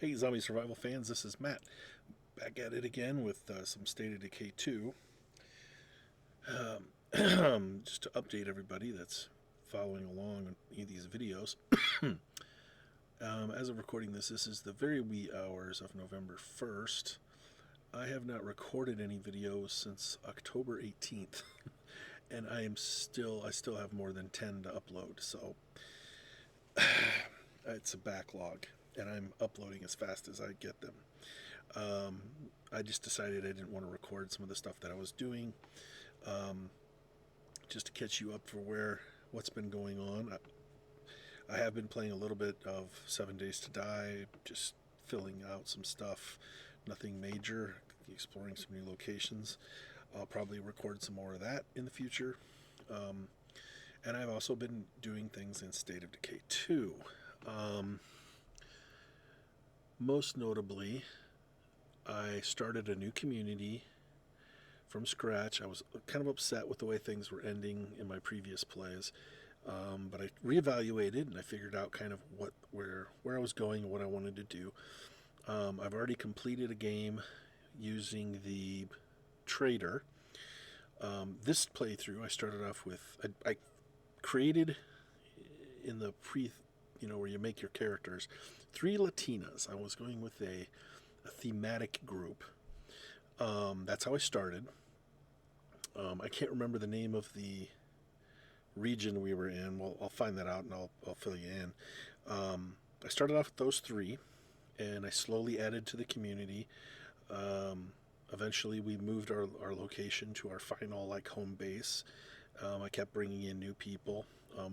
Hey, zombie survival fans, this is Matt. Back at it again with some State of Decay 2. Just to update everybody that's following along on any of these videos. As of recording this, this is the very wee hours of November 1st. I have not recorded any videos since October 18th, and I still have more than 10 to upload, so it's a backlog, and I'm uploading as fast as I get them. I just decided I didn't want to record some of the stuff that I was doing, just to catch you up for what's been going on. I have been playing a little bit of 7 Days to Die, just filling out some stuff, nothing major, exploring some new locations. I'll probably record some more of that in the future. And I've also been doing things in State of Decay 2. Most notably, I started a new community from scratch. I was kind of upset with the way things were ending in my previous plays, but I reevaluated and I figured out kind of where I was going and what I wanted to do. I've already completed a game using the trader. This playthrough, I started off with I created in the where you make your characters, 3 Latinas. I was going with a thematic group. That's how I started. I can't remember the name of the region we were in. Well, I'll find that out and I'll fill you in. I started off with those 3, and I slowly added to the community. Eventually, we moved our location to our final home base. I kept bringing in new people.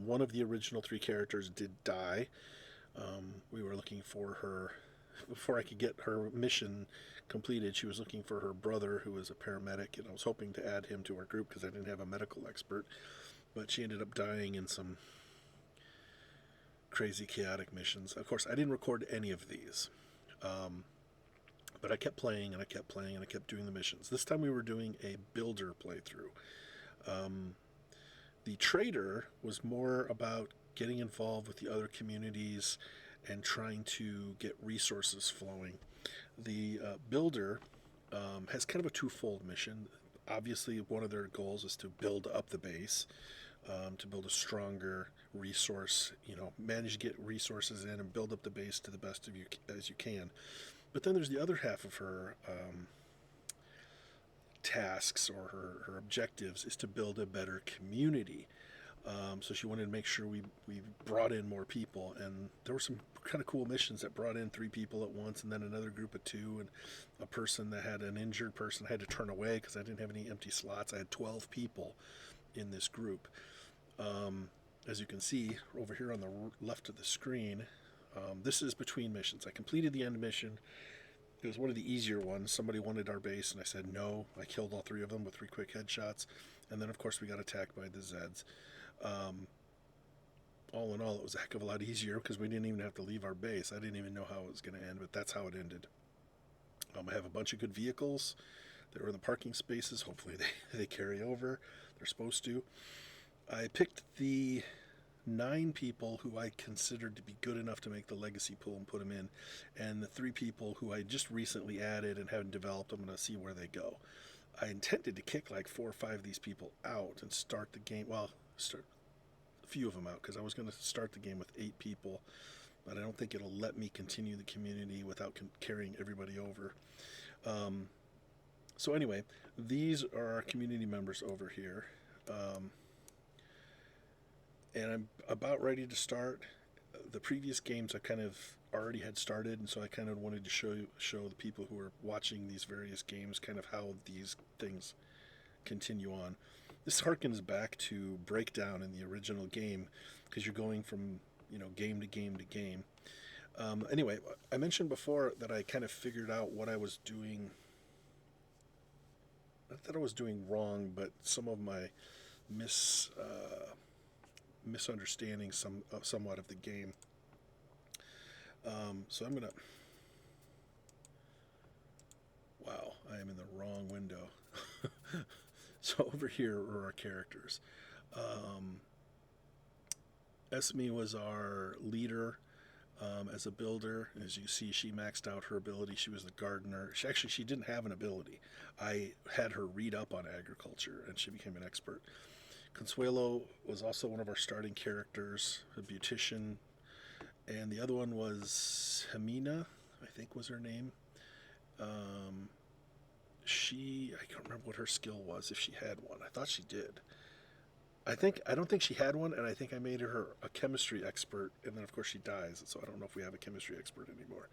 One of the original 3 characters did die. We were looking for her before I could get her mission completed. She was looking for her brother, who was a paramedic, and I was hoping to add him to our group because I didn't have a medical expert. But she ended up dying in some crazy, chaotic missions. Of course, I didn't record any of these. But I kept playing and I kept playing and I kept doing the missions. This time we were doing a builder playthrough. The trader was more about getting involved with the other communities and trying to get resources flowing. The builder has kind of a twofold mission. Obviously, one of their goals is to build up the base, to build a stronger resource, manage to get resources in and build up the base to the best of you as you can. But then there's the other half of her tasks, or her objectives, is to build a better community. So she wanted to make sure we brought in more people, and there were some kind of cool missions that brought in 3 people at once, and then another group of 2, and a person that had an injured person I had to turn away because I didn't have any empty slots. I had 12 people in this group. As you can see over here on the left of the screen, this is between missions. I completed the end mission. It was one of the easier ones. Somebody wanted our base, and I said no. I killed all 3 of them with 3 quick headshots. And then, of course, we got attacked by the Zeds. All in all, it was a heck of a lot easier because we didn't even have to leave our base. I didn't even know how it was going to end, but that's how it ended. I have a bunch of good vehicles that were in the parking spaces. Hopefully they carry over. They're supposed to. I picked the 9 people who I considered to be good enough to make the legacy pool and put them in, and the 3 people who I just recently added and haven't developed. I'm going to see where they go. I intended to kick 4 or 5 of these people out and start the game. Well, start a few of them out because I was going to start the game with 8 people, but I don't think it'll let me continue the community without carrying everybody over. So anyway, these are our community members over here. And I'm about ready to start. The previous games I kind of already had started, and so I kind of wanted to show the people who are watching these various games kind of how these things continue on. This harkens back to Breakdown in the original game because you're going from game to game to game. Anyway, I mentioned before that I kind of figured out what I was doing. Not that I was doing wrong, but some of my misunderstanding somewhat of the game. So I'm gonna. Wow, I am in the wrong window. So over here are our characters. Esme was our leader. as a builder. As you see, she maxed out her ability. She was the gardener. She didn't have an ability. I had her read up on agriculture, and she became an expert. Consuelo was also one of our starting characters, a beautician, and the other one was Hamina, I think was her name. Um, I can't remember what her skill was, if she had one. I thought she did. I don't think she had one, and I think I made her a chemistry expert, and then of course she dies, so I don't know if we have a chemistry expert anymore.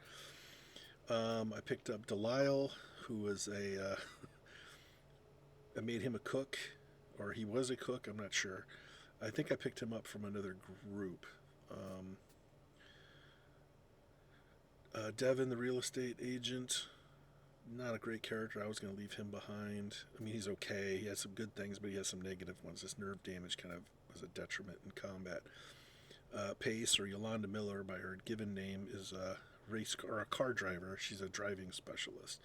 I picked up Delisle, who was I made him a cook, or he was a cook. I'm not sure. I think I picked him up from another group. Um, Devin, the real estate agent, not a great character. I was going to leave him behind. I mean, he's okay. He has some good things, but he has some negative ones. This nerve damage kind of was a detriment in combat. Pace, or Yolanda Miller by her given name, is a race or a car driver. She's a driving specialist.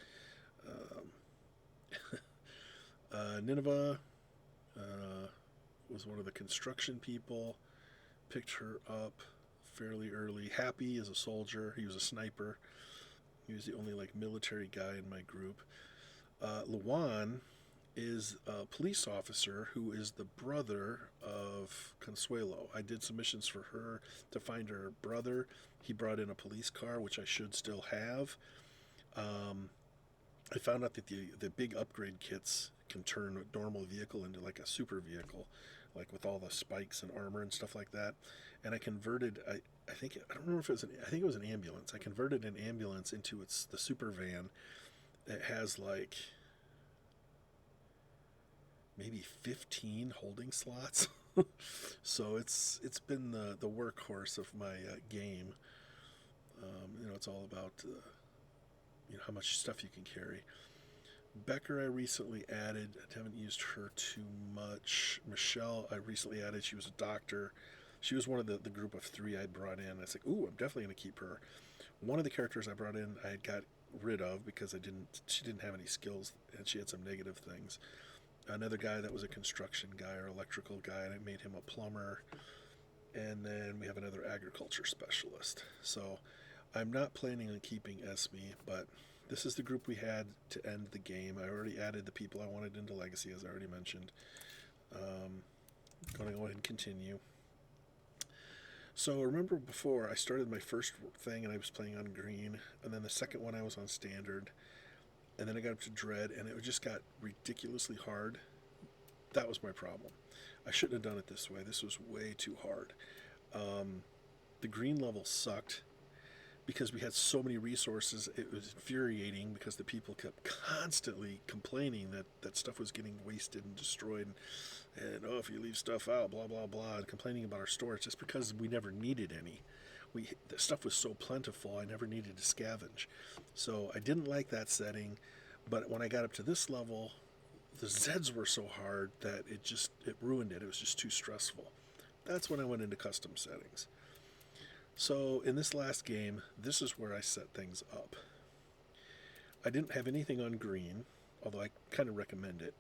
Um, Nineveh was one of the construction people. Picked her up fairly early. Happy is a soldier. He was a sniper. He was the only military guy in my group. Luan is a police officer who is the brother of Consuelo. I did some missions for her to find her brother. He brought in a police car, which I should still have. I found out that the big upgrade kits can turn a normal vehicle into a super vehicle, with all the spikes and armor and stuff like that. And I converted, I don't remember if it was I think it was an ambulance. I converted an ambulance into the super van. It has maybe 15 holding slots. So it's been the workhorse of my game. It's all about how much stuff you can carry. Becker I recently added. I haven't used her too much. Michelle I recently added. She was a doctor. She was one of the group of 3 I brought in. I was like, ooh, I'm definitely going to keep her. One of the characters I brought in I got rid of because she didn't have any skills, and she had some negative things. Another guy that was a construction guy or electrical guy, and I made him a plumber. And then we have another agriculture specialist. So I'm not planning on keeping Esme, but this is the group we had to end the game. I already added the people I wanted into Legacy, as I already mentioned. Going to go ahead and continue. So remember before, I started my first thing and I was playing on green, and then the second one I was on standard, and then I got up to dread, and it just got ridiculously hard. That was my problem. I shouldn't have done it this way. This was way too hard. The green level sucked because we had so many resources. It was infuriating because the people kept constantly complaining that stuff was getting wasted and destroyed, and if you leave stuff out, blah blah blah, and complaining about our storage just because we never needed any. The stuff was so plentiful, I never needed to scavenge. So I didn't like that setting, but when I got up to this level, the Zeds were so hard that it ruined it. It was just too stressful. That's when I went into custom settings. So in this last game, this is where I set things up. I didn't have anything on green, although I kind of recommend it.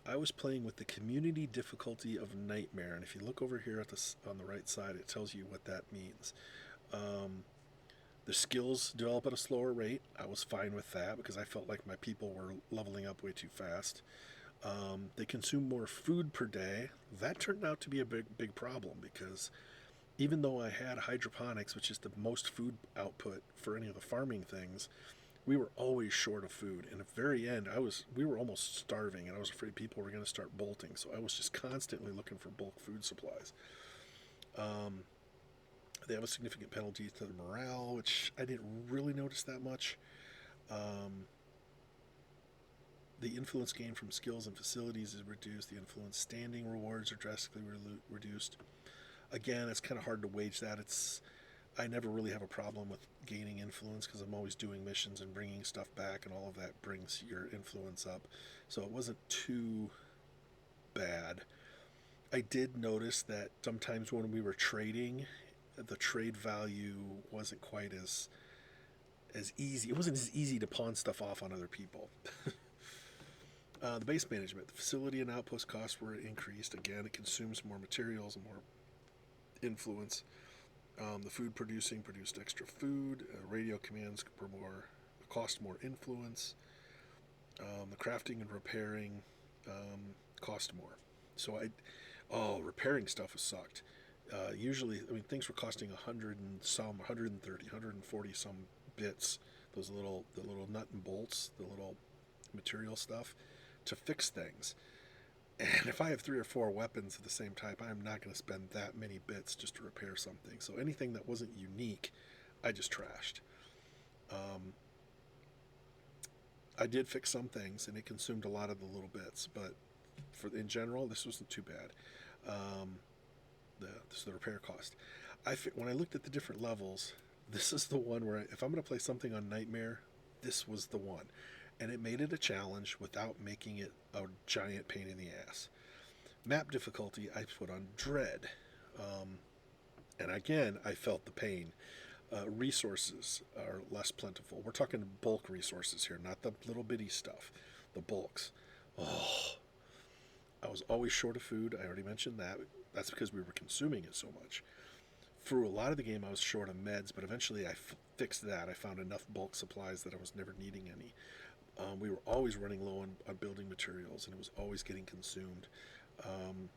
I was playing with the community difficulty of Nightmare, and if you look over here on the right side, it tells you what that means. The skills develop at a slower rate. I was fine with that because I felt like my people were leveling up way too fast. They consume more food per day. That turned out to be a big problem because even though I had hydroponics, which is the most food output for any of the farming things, we were always short of food. And at the very end, we were almost starving, and I was afraid people were going to start bolting. So I was just constantly looking for bulk food supplies. They have a significant penalty to the morale, which I didn't really notice that much. The influence gained from skills and facilities is reduced. The influence standing rewards are drastically reduced. Again, it's kind of hard to wage that. I never really have a problem with gaining influence because I'm always doing missions and bringing stuff back, and all of that brings your influence up. So it wasn't too bad. I did notice that sometimes when we were trading, the trade value wasn't quite as easy. It wasn't as easy to pawn stuff off on other people. The base management, the facility and outpost costs were increased. Again, it consumes more materials and more influence. The food producing produced extra food. Radio commands were more cost more influence. The crafting and repairing cost more. So repairing stuff was sucked. Usually, I mean, things were costing 100 and some, 130, 140 some bits. The little nut and bolts, the little material stuff to fix things. And if I have 3 or 4 weapons of the same type, I'm not going to spend that many bits just to repair something. So anything that wasn't unique, I just trashed. Um, I did fix some things, and it consumed a lot of the little bits, but in general, this wasn't too bad. Um, the repair cost. When I looked at the different levels, this is the one where if I'm going to play something on Nightmare, this was the one, and it made it a challenge without making it a giant pain in the ass. Map difficulty I put on Dread, and again I felt the pain. Resources are less plentiful. We're talking bulk resources here, not the little bitty stuff, the bulks. Oh, I was always short of food. I already mentioned that. That's because we were consuming it so much. Through a lot of the game, I was short of meds, but eventually I fixed that. I found enough bulk supplies that I was never needing any. We were always running low on building materials, and it was always getting consumed. Um,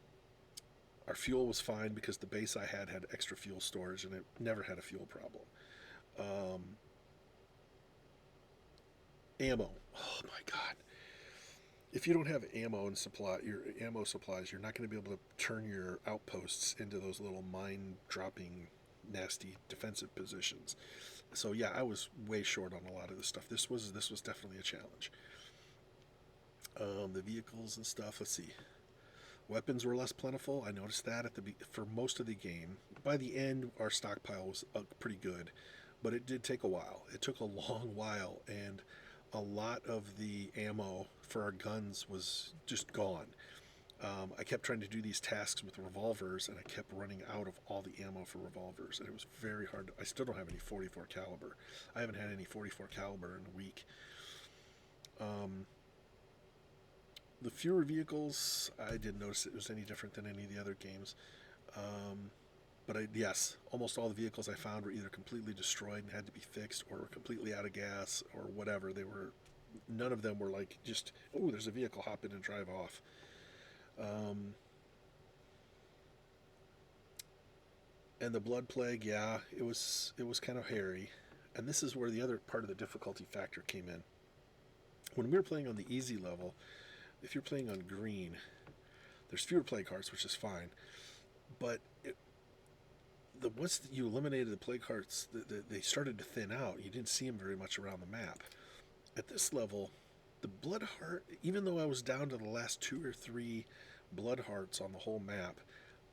our fuel was fine because the base I had extra fuel storage, and it never had a fuel problem. Um, Ammo. Oh my god. If you don't have your ammo supplies, you're not going to be able to turn your outposts into those little mine-dropping, nasty defensive positions. So yeah, I was way short on a lot of this stuff. This was definitely a challenge. The vehicles and stuff. Let's see. Weapons were less plentiful. I noticed that for most of the game. By the end, our stockpile was pretty good, but it did take a while. It took a long while, and a lot of the ammo for our guns was just gone. I kept trying to do these tasks with revolvers, and I kept running out of all the ammo for revolvers, and it was very hard. I still don't have any 44 caliber. I haven't had any 44 caliber in a week. The fewer vehicles, I didn't notice it was any different than any of the other games. But yes, almost all the vehicles I found were either completely destroyed and had to be fixed, or were completely out of gas, or whatever. None of them were like just, oh, there's a vehicle, hop in and drive off. And the blood plague, yeah, it was kind of hairy. And this is where the other part of the difficulty factor came in. When we were playing on the easy level, if you're playing on green, there's fewer plague hearts, which is fine. But once you eliminated the plague hearts, they started to thin out. You didn't see them very much around the map. At this level, the blood heart, even though I was down to the last 2 or 3 blood hearts on the whole map,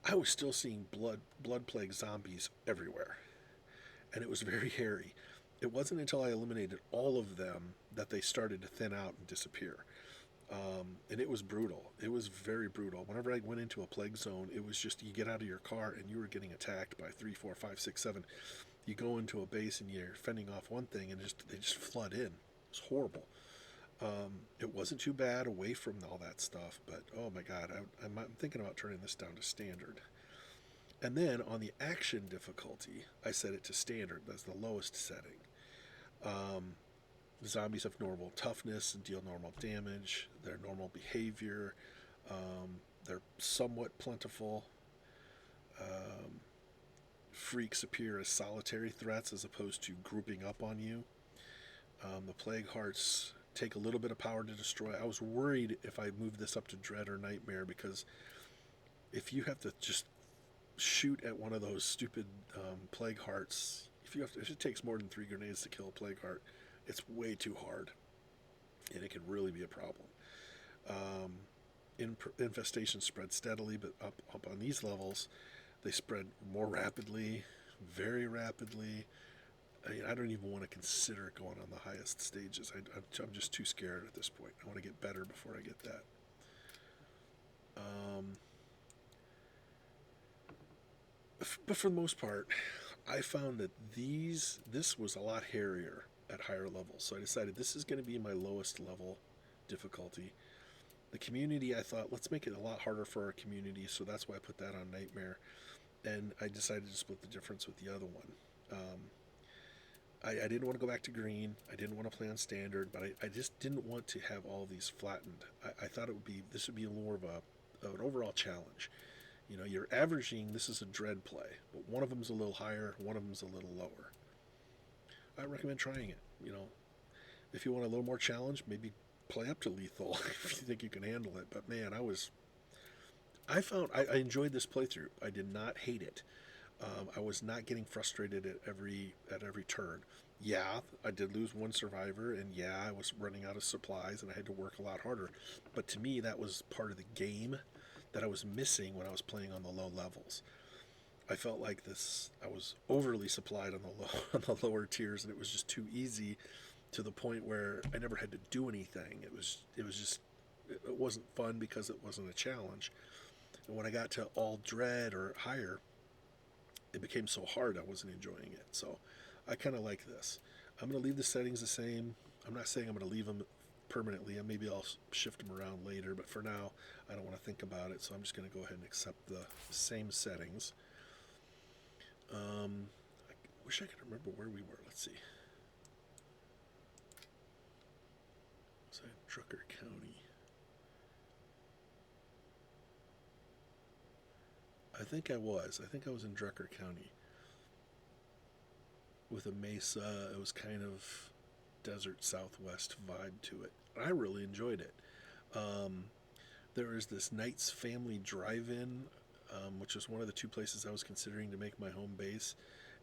I was still seeing blood plague zombies everywhere. And it was very hairy. It wasn't until I eliminated all of them that they started to thin out and disappear. And it was brutal. It was very brutal. Whenever I went into a plague zone, it was just you get out of your car and you were getting attacked by 3, 4, 5, 6, 7. You go into a base and you're fending off one thing, and they just flood in. It was horrible. It wasn't too bad away from all that stuff, but oh my god, I'm thinking about turning this down to standard. And then on the action difficulty, I set it to standard. That's the lowest setting. The zombies have normal toughness and deal normal damage. Their normal behavior. They're somewhat plentiful. Freaks appear as solitary threats as opposed to grouping up on you. The plague hearts take a little bit of power to destroy. I was worried if I moved this up to Dread or Nightmare, because if you have to just shoot at one of those stupid plague hearts, if it takes more than 3 grenades to kill a plague heart, it's way too hard, and it can really be a problem. Infestations spread steadily, but up on these levels, they spread more rapidly, very rapidly. I don't even want to consider going on the highest stages. I'm just too scared at this point. I want to get better before I get that. But for the most part, I found that this was a lot hairier at higher levels. So I decided this is going to be my lowest level difficulty. The community, I thought, let's make it a lot harder for our community. So that's why I put that on Nightmare. and I decided to split the difference with the other one. I didn't want to go back to green. I didn't want to play on standard, but I just didn't want to have all these flattened. I thought this would be more of an overall challenge. You know, you're averaging, this is a dread play, but one of them's a little higher, one of them's a little lower. I recommend trying it. You know, if you want a little more challenge, maybe play up to lethal if you think you can handle it. But man, I enjoyed this playthrough. I did not hate it. I was not getting frustrated at every turn. Yeah, I did lose one survivor, and yeah, I was running out of supplies, and I had to work a lot harder. But to me, that was part of the game that I was missing when I was playing on the low levels. I felt like I was overly supplied on the on the lower tiers, and it was just too easy to the point where I never had to do anything. It wasn't fun because it wasn't a challenge. And when I got to all dread or higher, it became so hard I wasn't enjoying it. So I kind of like this. I'm going to leave the settings the same. I'm not saying I'm going to leave them permanently, and maybe I'll shift them around later, but for now I don't want to think about it, so I'm just going to go ahead and accept the same settings. I wish I could remember where we were. Let's see. Was I in Drucker County? I think I was. I think I was in Drucker County with a mesa. It was kind of desert southwest vibe to it. I really enjoyed it. Um, there was this Knight's Family Drive-In, which was one of the two places I was considering to make my home base.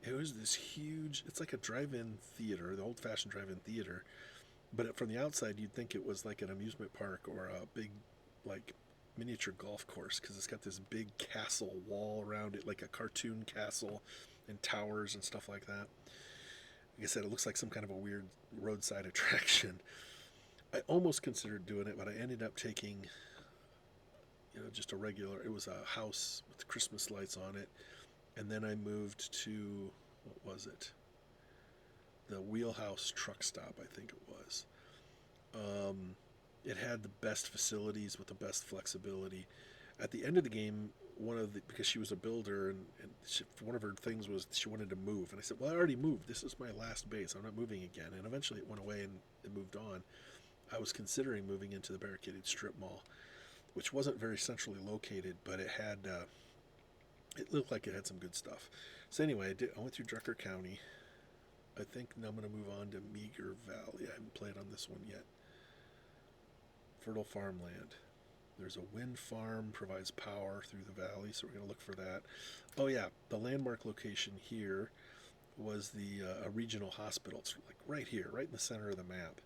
It was this huge. It's like a drive-in theater, the old-fashioned drive-in theater. But from the outside, you'd think it was like an amusement park or a big, like, miniature golf course, because it's got this big castle wall around it, like a cartoon castle, and towers and stuff like that. Like I said, it looks like some kind of a weird roadside attraction. I almost considered doing it, but I ended up taking, just a regular. It was a house with Christmas lights on it, and then I moved to, what was it? The Wheelhouse Truck Stop, I think it was. It had the best facilities with the best flexibility. At the end of the game, because she was a builder, and one of her things was she wanted to move, and I said, well, I already moved. This is my last base. I'm not moving again. And eventually it went away and it moved on. I was considering moving into the barricaded strip mall, which wasn't very centrally located, but it looked like it had some good stuff. So anyway, I went through Drucker County. I think now I'm going to move on to Meager Valley. I haven't played on this one yet. Fertile farmland. There's a wind farm, provides power through the valley, so we're going to look for that. Oh yeah, the landmark location here was a regional hospital. It's like right here, right in the center of the map.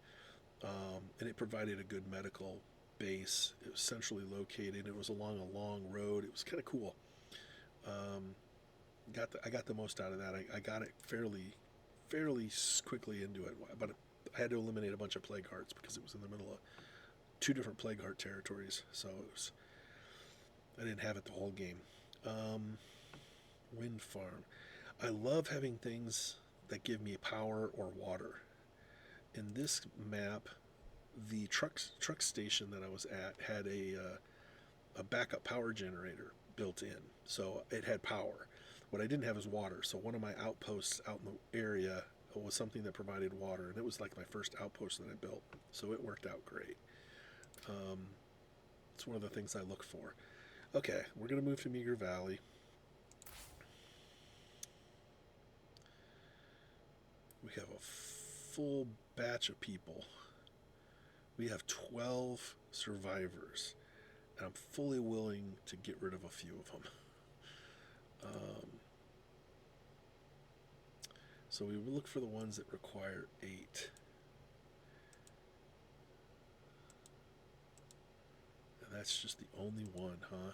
And it provided a good medical base. It was centrally located. It was along a long road. It was kind of cool. I got the most out of that. I got it fairly quickly into it, but I had to eliminate a bunch of plague hearts because it was in the middle of two different plague heart territories, so I didn't have it the whole game. Wind farm. I love having things that give me power or water. In this map, the truck station that I was at had a backup power generator built in, so it had power. What I didn't have is water, so one of my outposts out in the area was something that provided water, and it was like my first outpost that I built, so it worked out great. It's one of the things I look for. Okay, we're going to move to Meager Valley. We have a full batch of people. We have 12 survivors, and I'm fully willing to get rid of a few of them. So we will look for the ones that require 8. And that's just the only one, huh?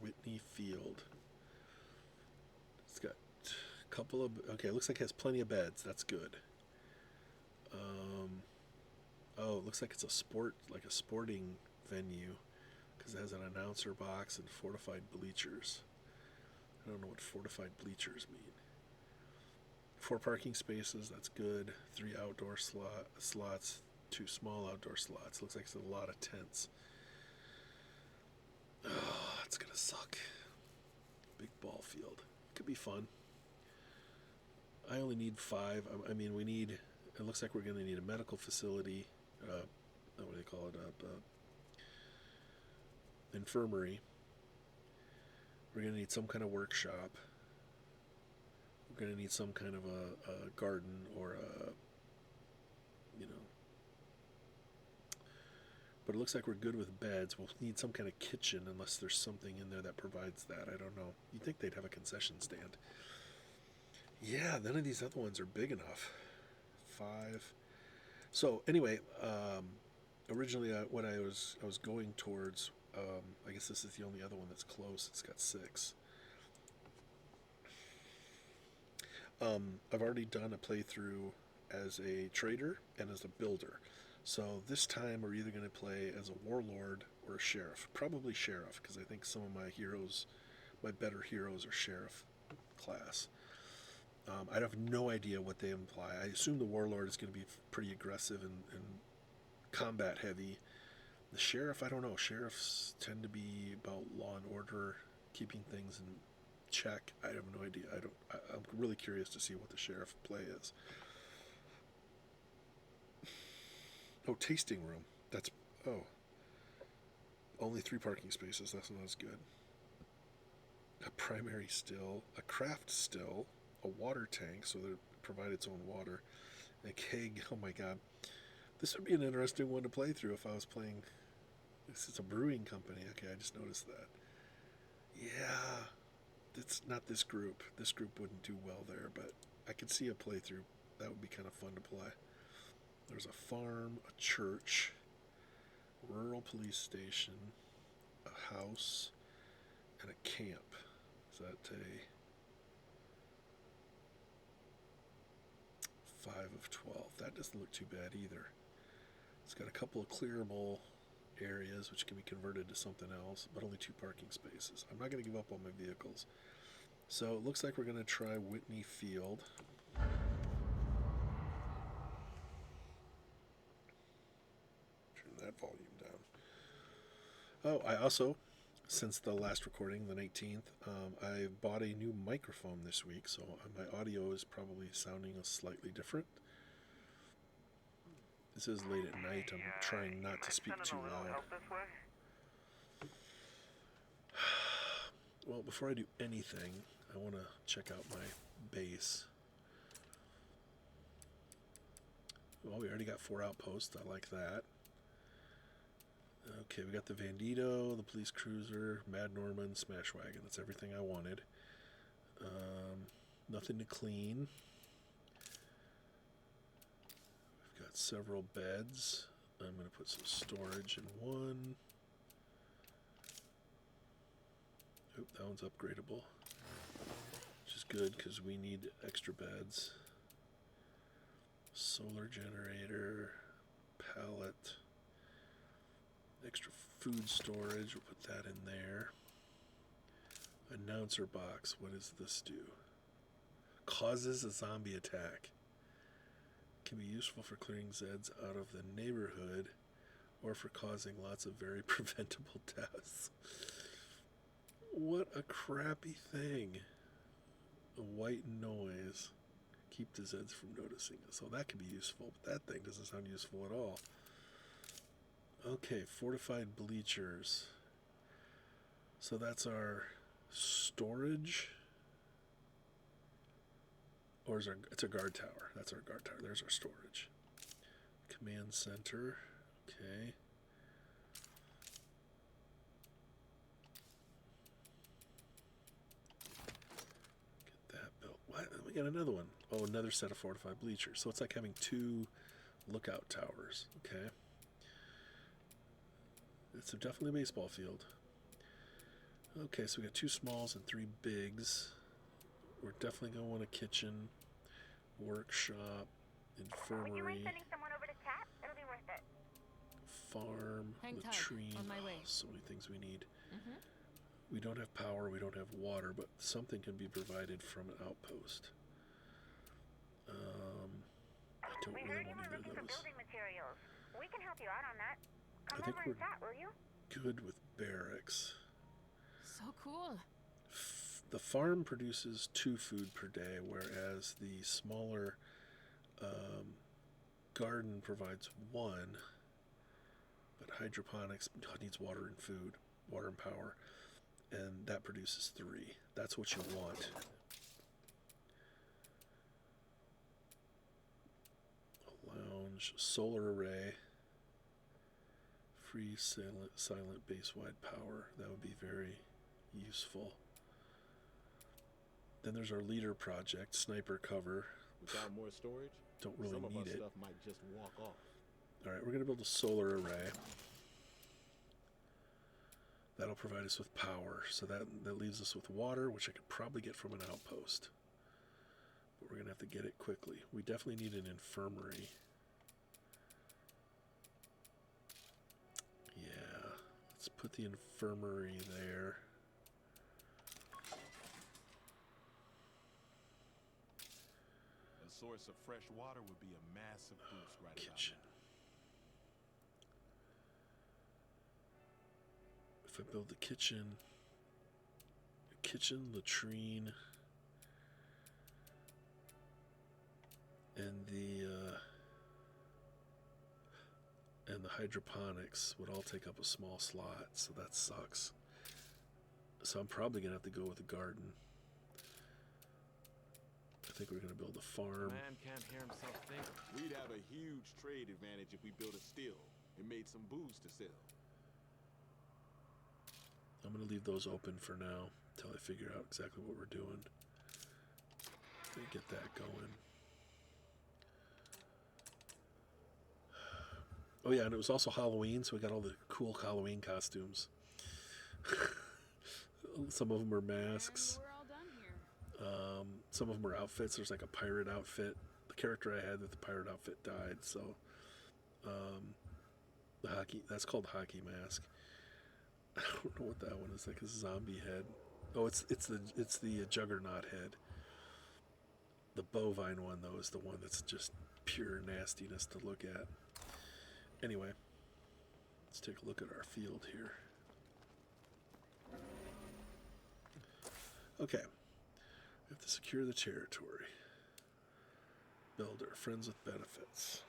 Whitney Field. It's got a couple of... Okay, it looks like it has plenty of beds. That's good. Oh, it looks like it's a sporting venue, because it has an announcer box and fortified bleachers. I don't know what fortified bleachers mean. 4 parking spaces, that's good. 3 outdoor slots, 2 small outdoor slots. Looks like it's a lot of tents. Oh, it's gonna suck. Big ball field. Could be fun. I only need 5. I mean, we need. It looks like we're going to need a medical facility. What do they call it? Infirmary. We're going to need some kind of workshop. We're going to need some kind of a garden or a, you know. But it looks like we're good with beds. We'll need some kind of kitchen unless there's something in there that provides that. I don't know. You'd think they'd have a concession stand. Yeah, none of these other ones are big enough. 5. So anyway, originally what I was going towards, I guess this is the only other one that's close. It's got 6. I've already done a playthrough as a trader and as a builder. So this time we're either going to play as a warlord or a sheriff. Probably sheriff, because I think some of my heroes, my better heroes, are sheriff class. I have no idea what they imply. I assume the warlord is going to be pretty aggressive and combat heavy. The sheriff, I don't know. Sheriffs tend to be about law and order, keeping things in check. I have no idea. I'm really curious to see what the sheriff play is. Oh, tasting room. Only 3 parking spaces. That's not as good. A primary still, a craft still, a water tank, so that it provide its own water, and a keg. Oh my god. This would be an interesting one to play through if I was playing. It's a brewing company. Okay, I just noticed that. Yeah. It's not this group. This group wouldn't do well there, but I could see a playthrough. That would be kind of fun to play. There's a farm, a church, rural police station, a house, and a camp. Is that a 5 of 12? That doesn't look too bad either. It's got a couple of clearable areas which can be converted to something else, but only 2 parking spaces. I'm not going to give up on my vehicles. So it looks like we're going to try Whitney Field. Turn that volume down. Oh, I also, since the last recording, the 19th, I bought a new microphone this week, so my audio is probably sounding slightly different. This is late at night. I'm trying not to speak too loud. Well, before I do anything, I want to check out my base. Well, we already got 4 outposts. I like that. Okay, we got the Vandito, the police cruiser, Mad Norman, Smash Wagon. That's everything I wanted. Nothing to clean. We've got several beds. I'm going to put some storage in one. Oop, that one's upgradable. Which is good because we need extra beds. Solar generator, pallet, extra food storage. We'll put that in there. Announcer box. What does this do? Causes a zombie attack. Can be useful for clearing Zeds out of the neighborhood or for causing lots of very preventable deaths. What a crappy thing. A white noise. Keep the Zeds from noticing it. So that could be useful, but that thing doesn't sound useful at all. Okay, fortified bleachers. So that's our storage. Or is it's a guard tower. That's our guard tower. There's our storage. Command center. Okay. Get that built. What? We got another one. Oh, another set of fortified bleachers. So it's like having 2 lookout towers. Okay. It's definitely a baseball field. Okay, so we got 2 smalls and 3 bigs. We're definitely going to want a kitchen, workshop, infirmary. Would you mind sending someone over to chat? It'll be worth it. Farm, latrine. On my way. So many things we need. We don't have power, we don't have water, but something can be provided from an outpost. I don't really want either of those. Building materials. We can help you out on that. Come over and chat, will you? Good with barracks. So cool. The farm produces 2 food per day, whereas the smaller garden provides 1. But hydroponics needs water and food, water and power, and that produces 3. That's what you want. A lounge, solar array, free silent base-wide power. That would be very useful. Then there's our leader project, sniper cover. Without more storage, don't really some of need our it. stuff might just walk off. All right, we're going to build a solar array. That'll provide us with power. So that leaves us with water, which I could probably get from an outpost. But we're going to have to get it quickly. We definitely need an infirmary. Yeah, let's put the infirmary there. A source of fresh water would be a massive boost right Kitchen. If I build the kitchen, latrine, and the hydroponics would all take up a small slot, so that sucks. So I'm probably gonna have to go with a garden. I think we're gonna build a farm. Man can't hear himself think. We'd have a huge trade advantage if we built a still and made some booze to sell. I'm going to leave those open for now until I figure out exactly what we're doing. Get that going. Oh yeah, and it was also Halloween, so we got all the cool Halloween costumes. Some of them are masks. We're all done here. Some of them are outfits. There's like a pirate outfit. The character I had with the pirate outfit died, so the that's called hockey mask. I don't know what that one is, like a zombie head. Oh, it's the juggernaut head. The bovine one though is the one that's just pure nastiness to look at. Anyway, let's take a look at our field here. Okay, we have to secure the territory. Builder, friends with benefits.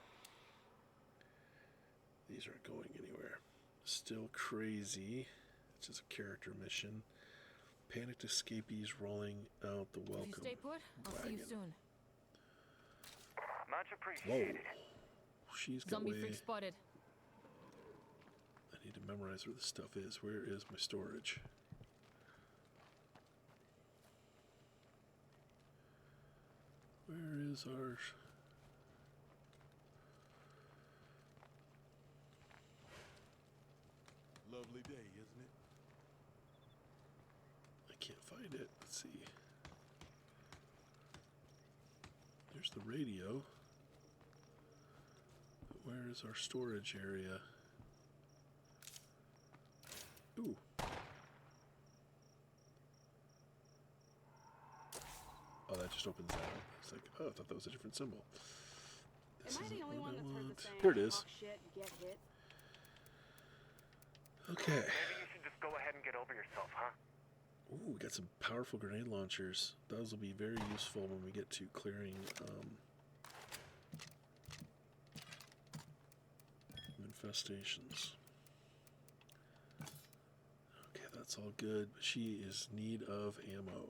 These aren't going anywhere. Still crazy, which is a character mission. Panicked escapees rolling out the welcome. If you stay put, I'll see you soon. Much appreciated. Whoa, she's got Zombie way. freak spotted. I need to memorize where the stuff is. Where is my storage? Where is our? Lovely day, isn't it? I can't find it. Let's see. There's the radio. But where is our storage area? Ooh. Oh, that just opens that up. It's like, oh, I thought that was a different symbol. This Am I the isn't only what one I that's heard want. the saying, Here it is. talk shit, get hit? Okay. Maybe you should just go ahead and get over yourself, huh? Ooh, we got some powerful grenade launchers. Those will be very useful when we get to clearing infestations. Okay, that's all good. But she is in need of ammo.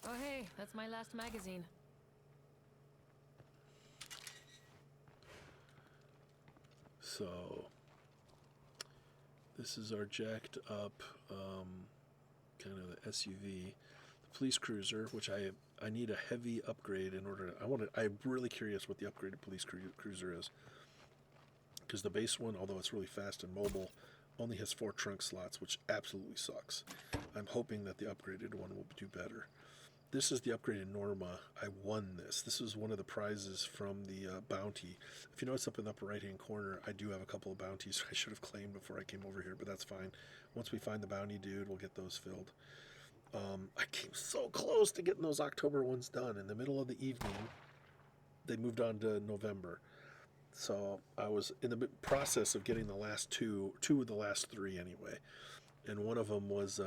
Oh hey, that's my last magazine. So this is our jacked up kind of the SUV, the police cruiser, which I need a heavy upgrade in order to, I'm really curious what the upgraded police cruiser is, because the base one, although it's really fast and mobile, only has 4 trunk slots, which absolutely sucks. I'm hoping that the upgraded one will do better. This is the upgraded Norma. I won this. This was one of the prizes from the bounty. If you notice up in the upper right-hand corner, I do have a couple of bounties I should have claimed before I came over here, but that's fine. Once we find the bounty dude, we'll get those filled. I came so close to getting those October ones done. In the middle of the evening, they moved on to November. So I was in the process of getting the last two of the last three anyway, and one of them was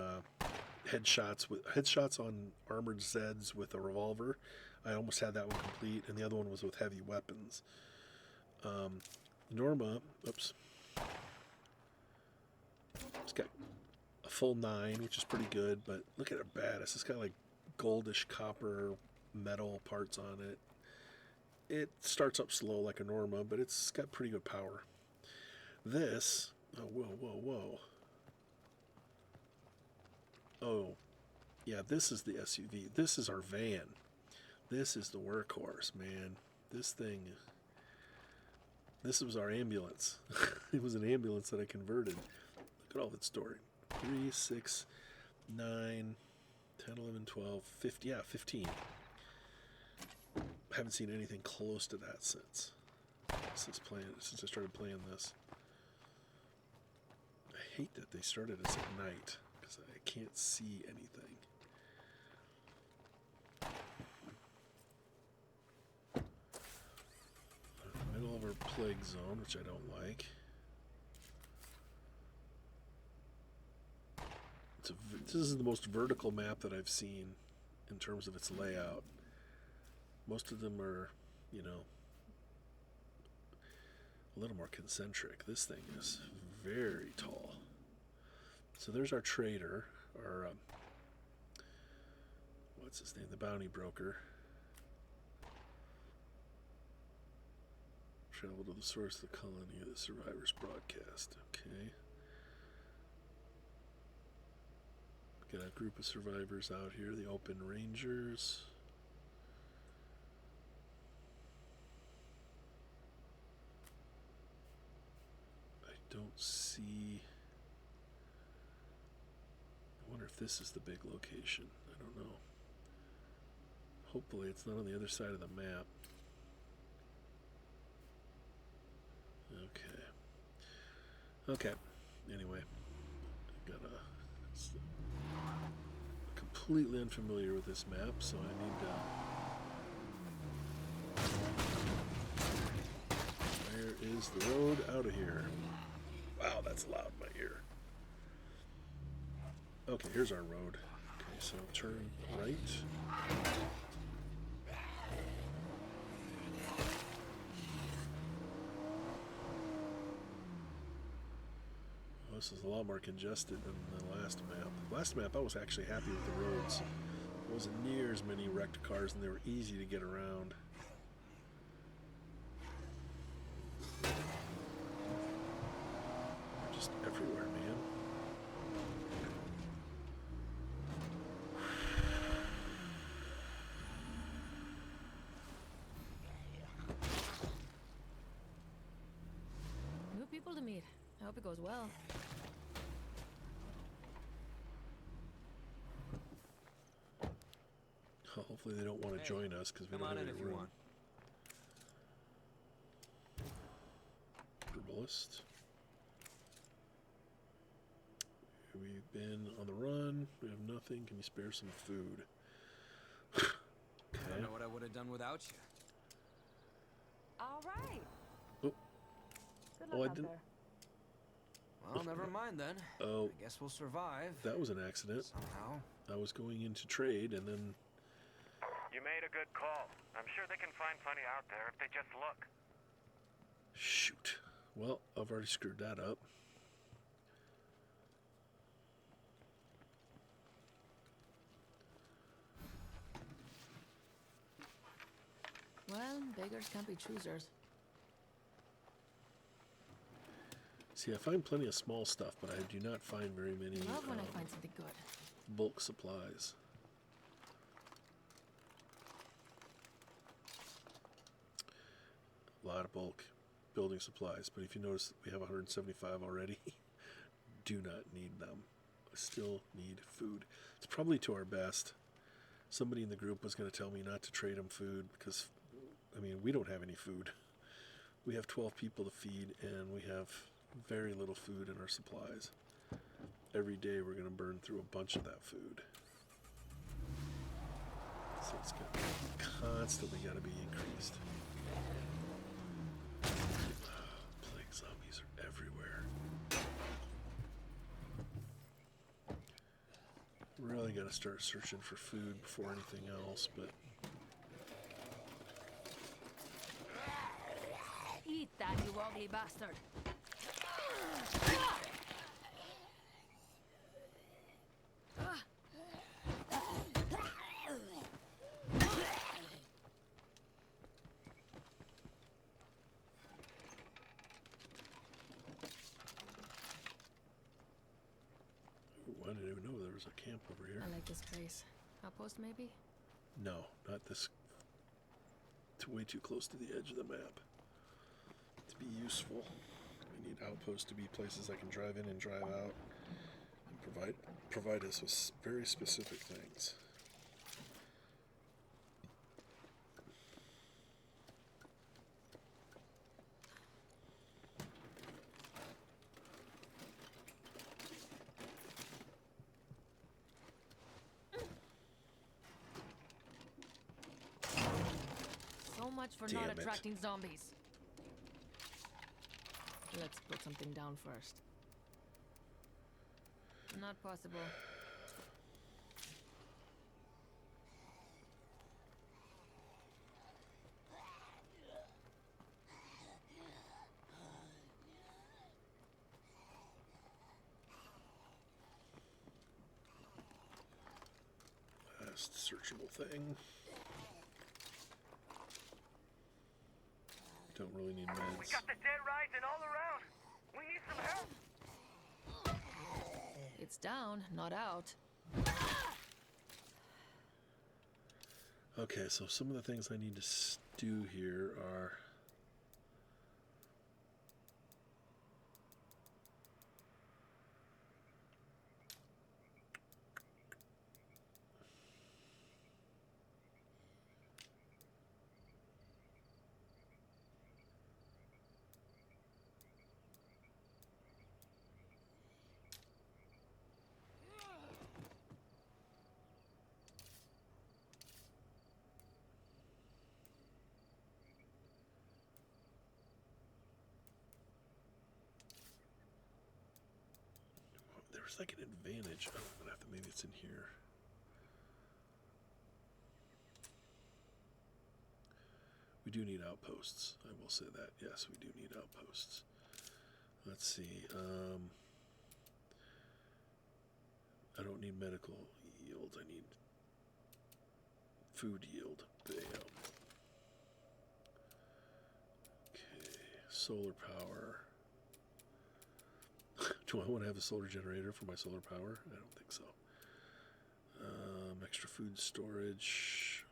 headshots on armored Zeds with a revolver. I almost had that one complete, and the other one was with heavy weapons. Norma, oops, it's got a full 9, which is pretty good, but look at her badass. It's got like goldish copper metal parts on it. It starts up slow like a Norma, but it's got pretty good power. This, oh, whoa. Oh, yeah, this is the SUV. This is our van. This is the workhorse, man. This was our ambulance. It was an ambulance that I converted. Look at all that story. 3, 6, 9, 10, 11, 12, 15. Yeah, 15. Haven't seen anything close to that since I started playing this. I hate that they started us at night because I can't see anything. Middle of our plague zone, which I don't like. This is the most vertical map that I've seen in terms of its layout. Most of them are, you know, a little more concentric. This thing is very tall. So there's our trader, our, what's his name? The bounty broker. Travel to the source of the colony of the survivors broadcast. Okay. Got a group of survivors out here, the Open Rangers. Don't see. I wonder if this is the big location. I don't know. Hopefully it's not on the other side of the map. Okay. Anyway, completely unfamiliar with this map, so I need where is the road out of here? Wow, that's loud in my ear. Okay, here's our road. Okay, so turn right. Oh, this is a lot more congested than the last map. The last map, I was actually happy with the roads. There wasn't near as many wrecked cars, and they were easy to get around. Just everywhere, man. New people to meet. I hope it goes well. Hopefully they don't want to join us because we don't have any room. Herbalist. We've been on the run. We have nothing. Can you spare some food? Okay. I don't know what I would have done without you. All right. Oh. Good Oh, luck I out didn't. there. Well, never mind then. Oh. I guess we'll survive. That was an accident. Somehow. I was going into trade and then. You made a good call. I'm sure they can find plenty out there if they just look. Shoot. Well, I've already screwed that up. Well, beggars can't be choosers. See, I find plenty of small stuff, but I do not find very many Love when I find something good. bulk supplies. A lot of bulk building supplies, but if you notice we have 175 already, do not need them. I still need food. It's probably to our best. Somebody in the group was going to tell me not to trade them food because, I mean, we don't have any food. We have 12 people to feed, and we have very little food in our supplies. Every day we're going to burn through a bunch of that food. So it's constantly got to be increased. Plague zombies are everywhere. Really gotta start searching for food before anything else, but Eat that, you ugly bastard. I didn't even know there was a camp over here. I like this place. Outpost, maybe? No, not this. It's way too close to the edge of the map to be useful. We need outposts to be places I can drive in and drive out, and provide us with very specific things. So much for Damn not it. attracting zombies. Let's put something down first. Not possible. Last searchable thing. Don't really need We meds. got the dead rising all around. We need some help. It's down, not out. Okay, so some of the things I need to do here are there's like an advantage. Oh, I'm gonna have to, maybe it's in here. We do need outposts. I will say that. Yes, we do need outposts. Let's see. I don't need medical yield. I need food yield. Bam. Okay. Solar power. Do I want to have a solar generator for my solar power? I don't think so. Extra food storage.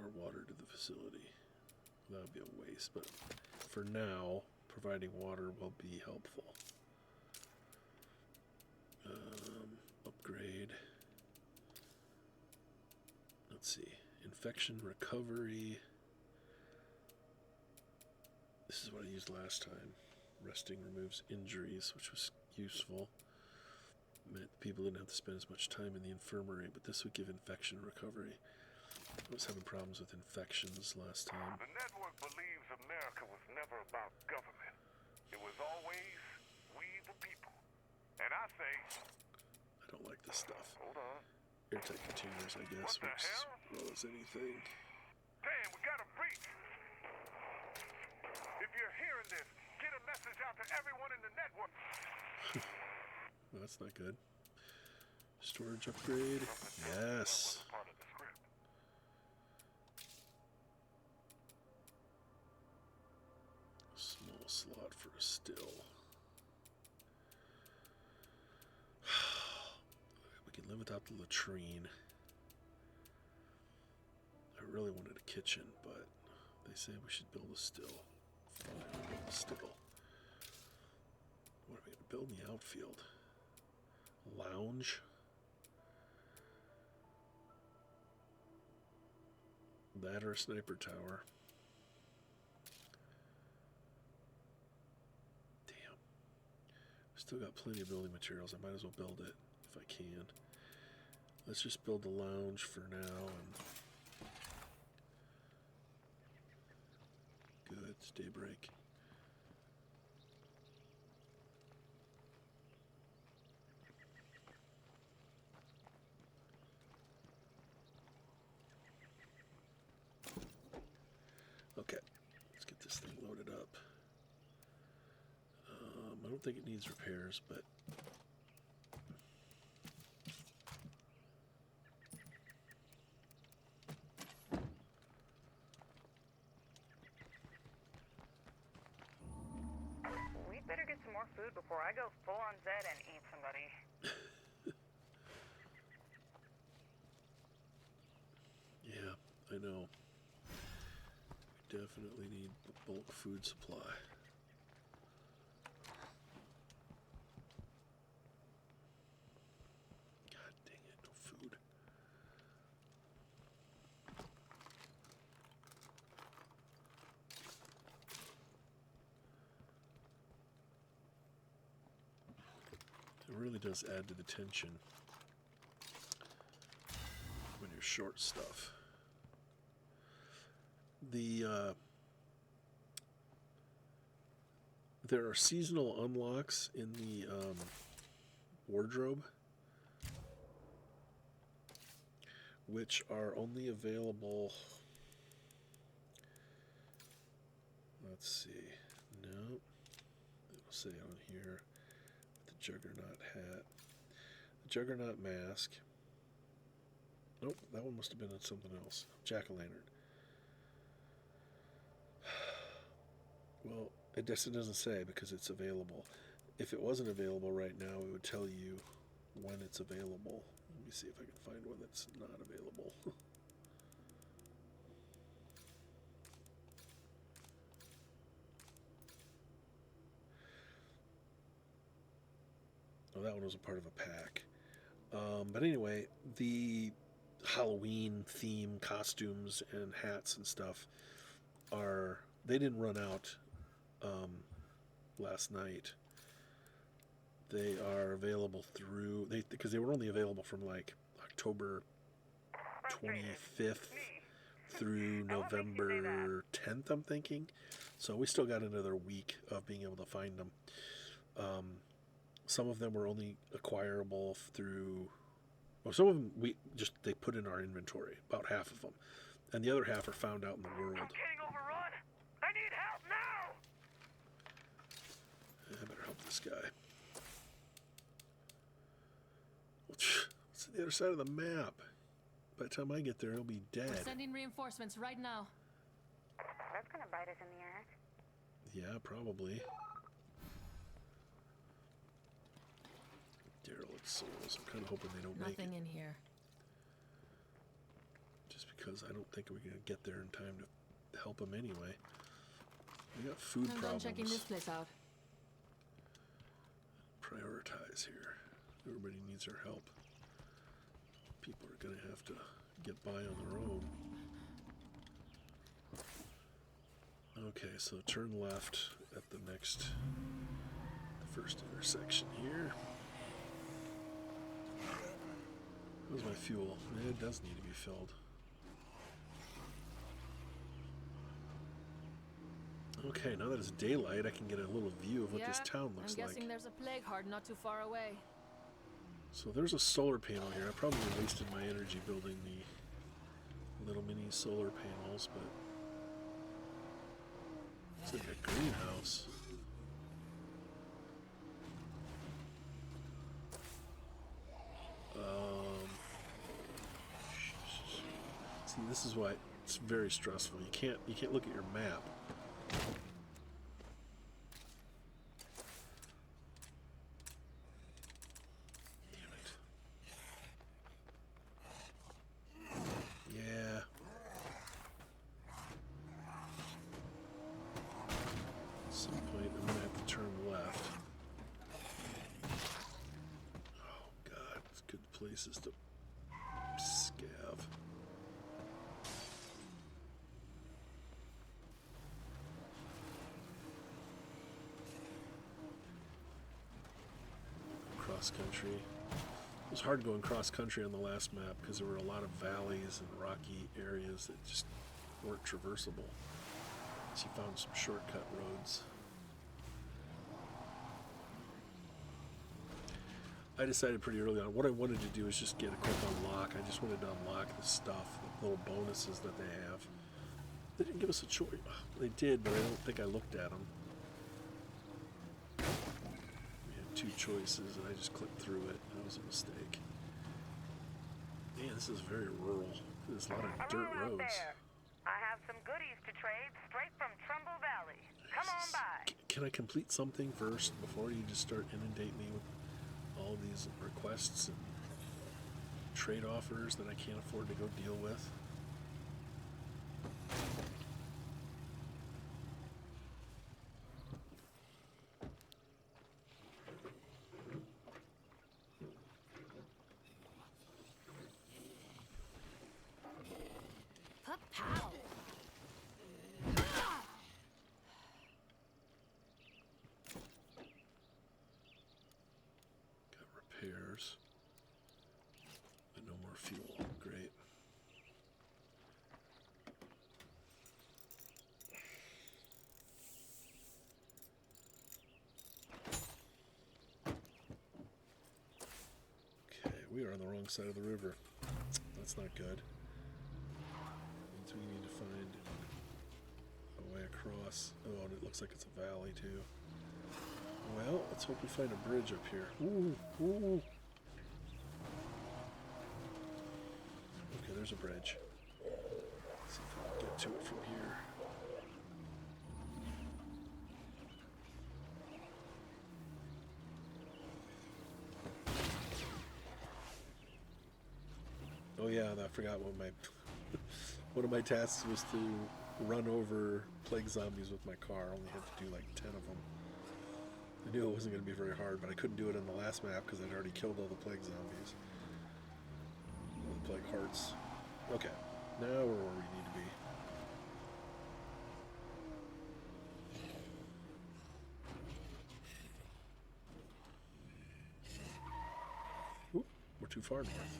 Or water to the facility. That would be a waste, but for now, providing water will be helpful. Upgrade. Let's see. Infection recovery. This is what I used last time. Resting removes injuries, which was useful. Meant people didn't have to spend as much time in the infirmary, but this would give infection recovery. I was having problems with infections last time. The network believes America was never about government. It was always we the people. And I say, I don't like this stuff. hold on. Airtight containers, I guess, What the works hell? as well as anything. Damn, we got a breach. If you're hearing this, get a message out to everyone in the network. Well, that's not good. Storage upgrade. Yes. Part of the script. Small slot for a still. We can live without the latrine. I really wanted a kitchen, but they say we should build a still. Fine, we'll build a still. What are we going to build in the outfield? A lounge? That or a sniper tower. Damn. Still got plenty of building materials. I might as well build it if I can. Let's just build the lounge for now and It's daybreak. Okay, let's get this thing loaded up. I don't think it needs repairs, but We'd better get some more food before I go full on Zed and eat somebody. yeah, I know. We definitely need a bulk food supply. God dang it, no food. It really does add to the tension when you're short stuff. There are seasonal unlocks in the wardrobe, which are only available. Let's see. No, it'll say on here the Juggernaut hat, the Juggernaut mask. Nope, that one must have been on something else. Jack-o'-lantern. Well, it just doesn't say because it's available. If it wasn't available right now, it would tell you when it's available. Let me see if I can find one that's not available. Oh, that one was a part of a pack. But anyway, the Halloween theme costumes and hats and stuff they didn't run out last night. They are available because they were only available from like October 25th through November 10th, I'm thinking. So we still got another week of being able to find them. Some of them were only acquirable through, well, some of them they put in our inventory, about half of them, and the other half are found out in the world. I'm getting overrun. I need help now. I better help this guy. It's the other side of the map. By the time I get there, he'll be dead. We're sending reinforcements right now. That's gonna bite us in the ass. Yeah, probably. Derelict souls. I'm kind of hoping they don't make Nothing it. in here. Just because I don't think we're going to get there in time to help them anyway. We got food I'm done problems. checking this place out. Prioritize here. Everybody needs our help. People are going to have to get by on their own. Okay, so turn left at the first intersection here. How's my fuel? It does need to be filled. Okay, now that it's daylight, I can get a little view of what this town looks I'm like. guessing there's a plague heart not too far away. So there's a solar panel here. I probably wasted my energy building the little mini solar panels, but it's like a greenhouse. See, this is why it's very stressful. You can't look at your map. Damn it. Yeah. At some point, I'm gonna have to turn left. Oh God, it's good places to scav. Cross country. It was hard going cross country on the last map because there were a lot of valleys and rocky areas that just weren't traversable. She found some shortcut roads. I decided pretty early on what I wanted to do is just get a quick unlock. I just wanted to unlock the stuff, the little bonuses that they have. They didn't give us a choice. They did, but I don't think I looked at them. We had 2 choices, and I just clicked through it. That was a mistake. Man, this is very rural. There's a lot of dirt Hello out roads. there. I have some goodies to trade straight from Trumbull Valley. Come on by. Can I complete something first before you just start inundating me with all these requests and trade offers that I can't afford to go deal with? Pa-pow! Got repairs. But no more fuel. Great. Okay, we are on the wrong side of the river. That's not good. Means we need to find a way across. Oh, and it looks like it's a valley too. Well, let's hope we find a bridge up here. Ooh, ooh. Okay, there's a bridge. Let's see if we can get to it from here. Oh yeah, I forgot what my one of my tasks was to run over plague zombies with my car. I only had to do like 10 of them. I knew it wasn't going to be very hard, but I couldn't do it in the last map because I'd already killed all the plague zombies. All the plague hearts. Okay, now we're where we need to be. Oop, we're too far north.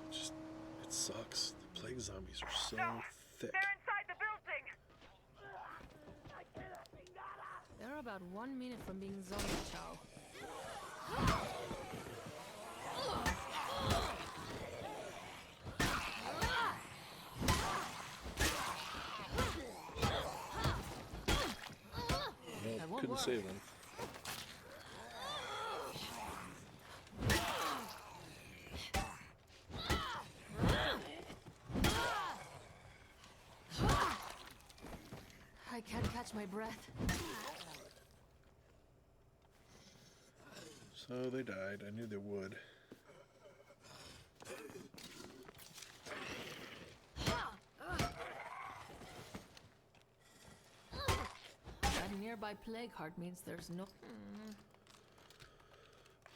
Just, it sucks. The plague zombies are so thick. They're inside the building. They're about 1 minute from being zombie chow. No, won't couldn't work. save them. I can't catch my breath. So they died. I knew they would. That nearby plague heart means there's no...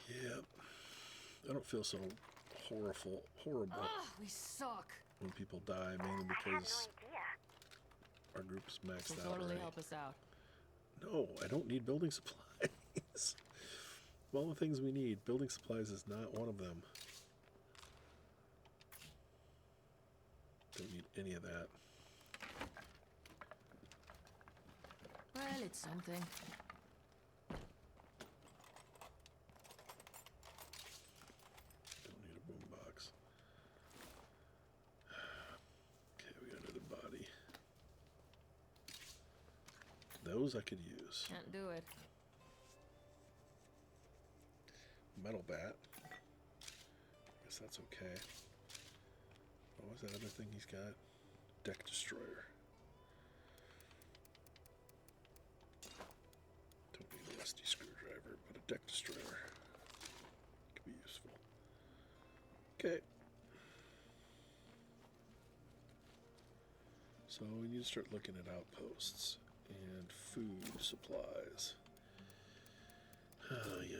Yep. I don't feel so horrible we suck. when people die, mainly because our group's maxed Will out totally already. help us out. No, I don't need building supplies. Of all the things we need, building supplies is not one of them. Don't need any of that. Well, it's something. Don't need a boombox. Okay, we got another body. Those I could use. Can't do it. Metal bat. Guess that's okay. What was that other thing he's got? Deck destroyer. Don't need a rusty screwdriver, but a deck destroyer could be useful. Okay. So we need to start looking at outposts and food supplies. Oh, yeah.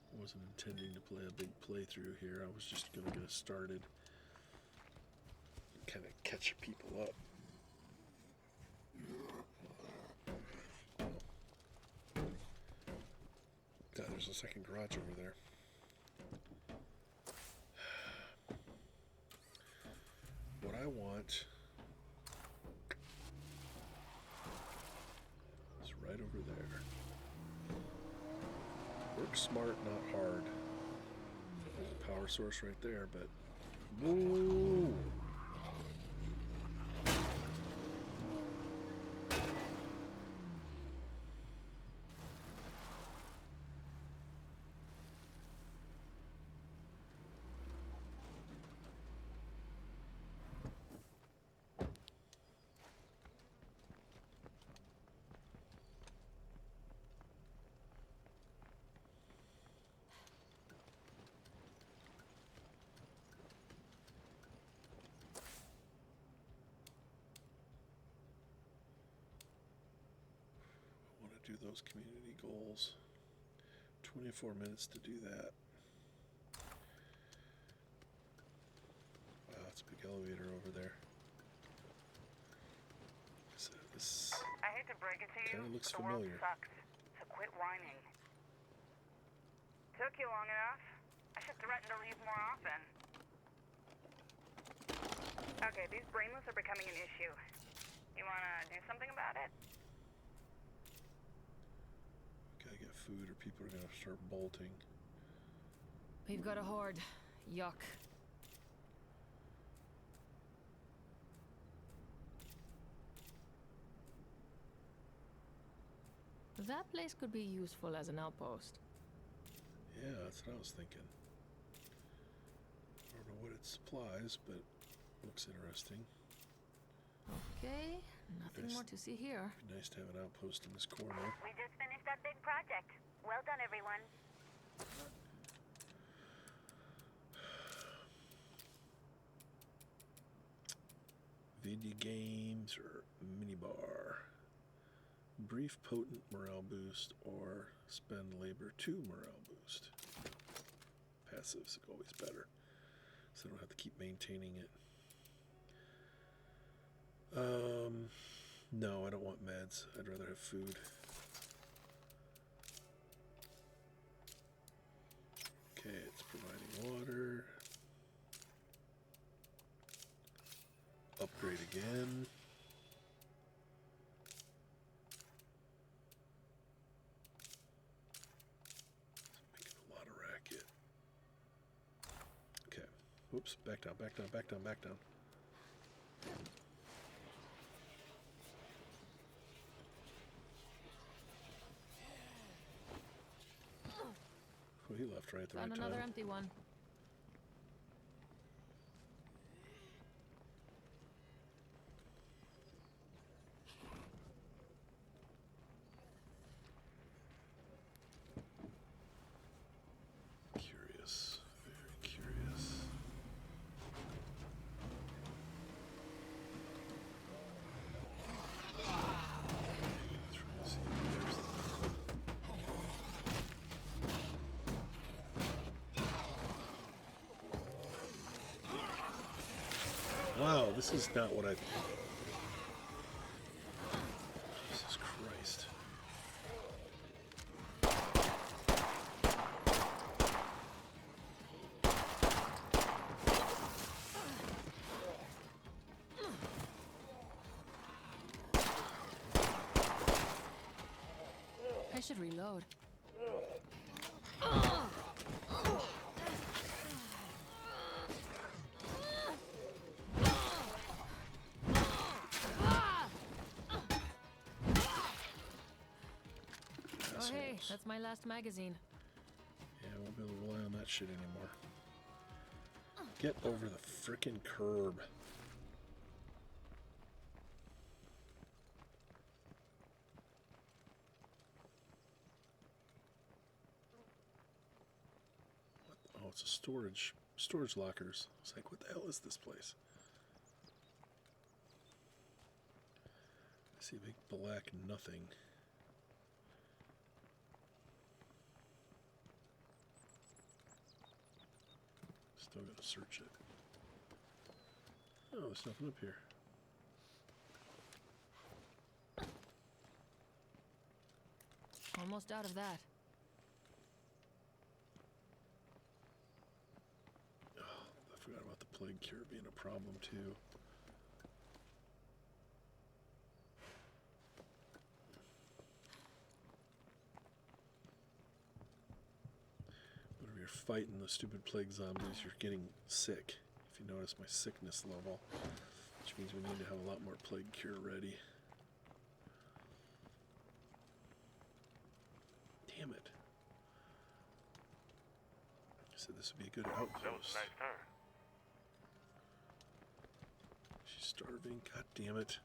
I wasn't intending to play a big playthrough here. I was just going to get us started and kind of catch people up. God, there's a second garage over there. What I want is right over there. Work smart, not hard. There's a power source right there, but woo! Do those community goals. 24 minutes to do that. Wow, it's a big elevator over there. This I hate to break it to you, kind of looks but the world familiar. sucks. So quit whining. Took you long enough. I should threaten to leave more often. Okay, these brainless are becoming an issue. You wanna do something about it? Gotta get food or people are gonna start bolting. We've got a horde. Yuck. That place could be useful as an outpost. Yeah, that's what I was thinking. I don't know what it supplies, but looks interesting. Okay, nothing Nice. more to see here. Be nice to have an outpost in this corner. We just finished that big project. Well done, everyone. Video games or minibar. Brief potent morale boost or spend labor to morale boost. Passive's always better, so I don't have to keep maintaining it. No, I don't want meds. I'd rather have food. Okay, it's providing water. Upgrade again. Making a lot of racket. Okay. Whoops. Back down, back down, back down, back down. Well, he left right at the Found right another time. empty one. Curious. Very curious. Trying to see if there's Wow, this is not what I... Jesus Christ. I should reload. Oh hey, Assholes. that's my last magazine. Yeah, I won't be able to rely on that shit anymore. Get over the frickin' curb. What? Oh, it's a storage lockers. It's like, what the hell is this place? I see a big black nothing. Still gotta search it. Oh, there's nothing up here. Almost out of that. plague cure being a problem too. Whenever you're fighting the stupid plague zombies, you're getting sick. If you notice my sickness level, which means we need to have a lot more plague cure ready. Damn it. I said this would be a good That was outpost. a nice turn. She's starving. God damn it.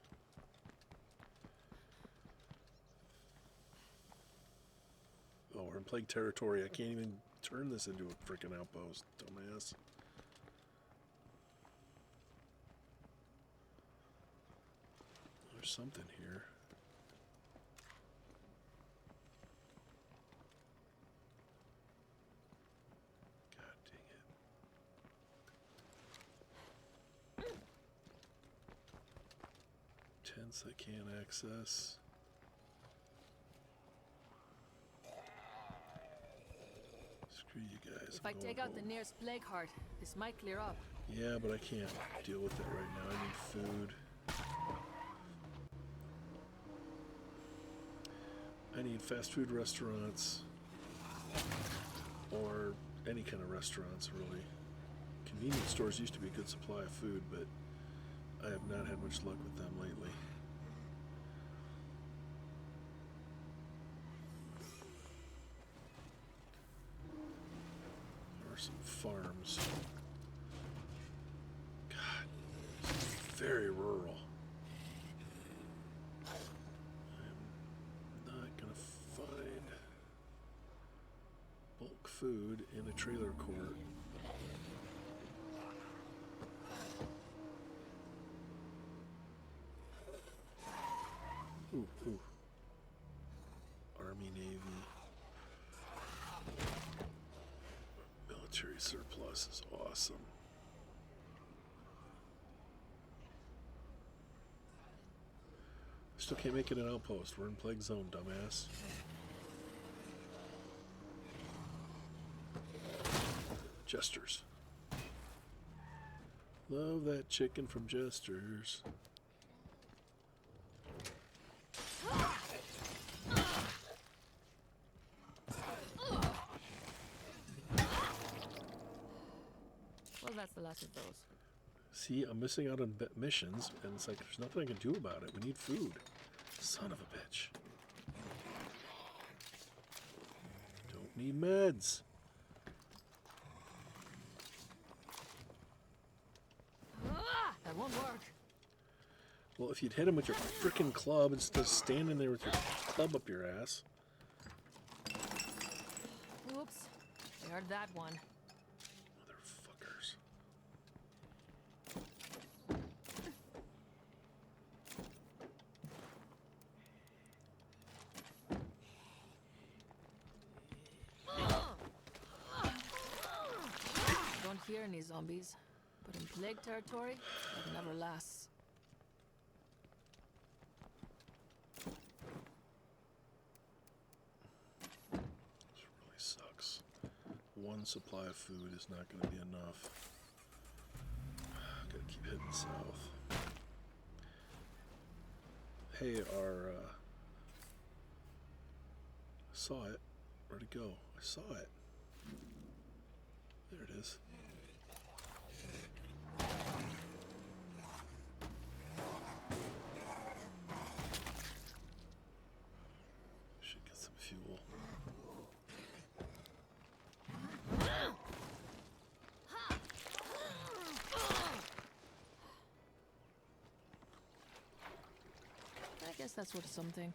Oh, we're in plague territory. I can't even turn this into a freaking outpost, dumbass. There's something here. God dang it. Tents I can't access. Screw you guys. If I take out the nearest plague heart, this might clear up. Yeah, but I can't deal with it right now. I need food. I need fast food restaurants. Or any kind of restaurants, really. Convenience stores used to be a good supply of food, but I have not had much luck with them lately. There are some farms. God, it's very rural. I'm not gonna find bulk food in a trailer court. Ooh, ooh. Army, Navy. Military surplus is awesome. Still can't make it an outpost. We're in plague zone, dumbass. Jesters. Love that chicken from Jesters. Well, that's the last of those. See, I'm missing out on missions, and it's like there's nothing I can do about it. We need food. Son of a bitch. Don't need meds. That won't work. Well, if you'd hit him with your frickin' club instead of standing there with your club up your ass. Oops. I heard that one. Motherfuckers. Don't hear any zombies, but in plague territory, that never lasts. This really sucks. One supply of food is not going to be enough. Gotta keep heading south. Hey, saw it. Where'd it go? I saw it. There it is. Should get some fuel. I guess that's worth something.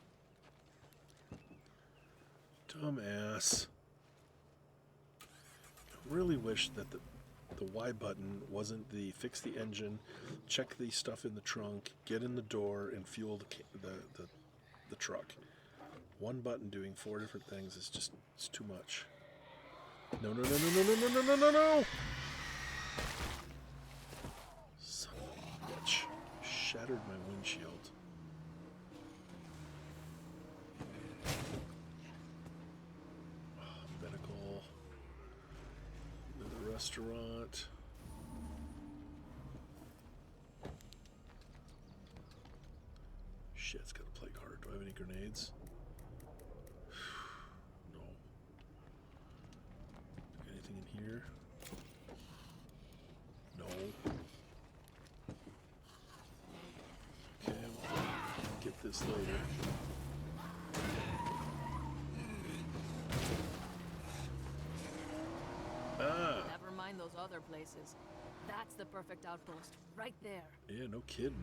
Dumbass. I really wish that the Y button wasn't the fix the engine, check the stuff in the trunk, get in the door, and fuel the truck. One button doing 4 different things is just, it's too much. No, no, no, no, no, no, no, no, no, no, no! Son of a bitch. Shattered my windshield. Medical. Another restaurant. Shit, it's got a plague heart. Do I have any grenades? No. Anything in here? No. Okay, we'll get this later. Ah! Never mind those other places. That's the perfect outpost, right there. Yeah, no kidding.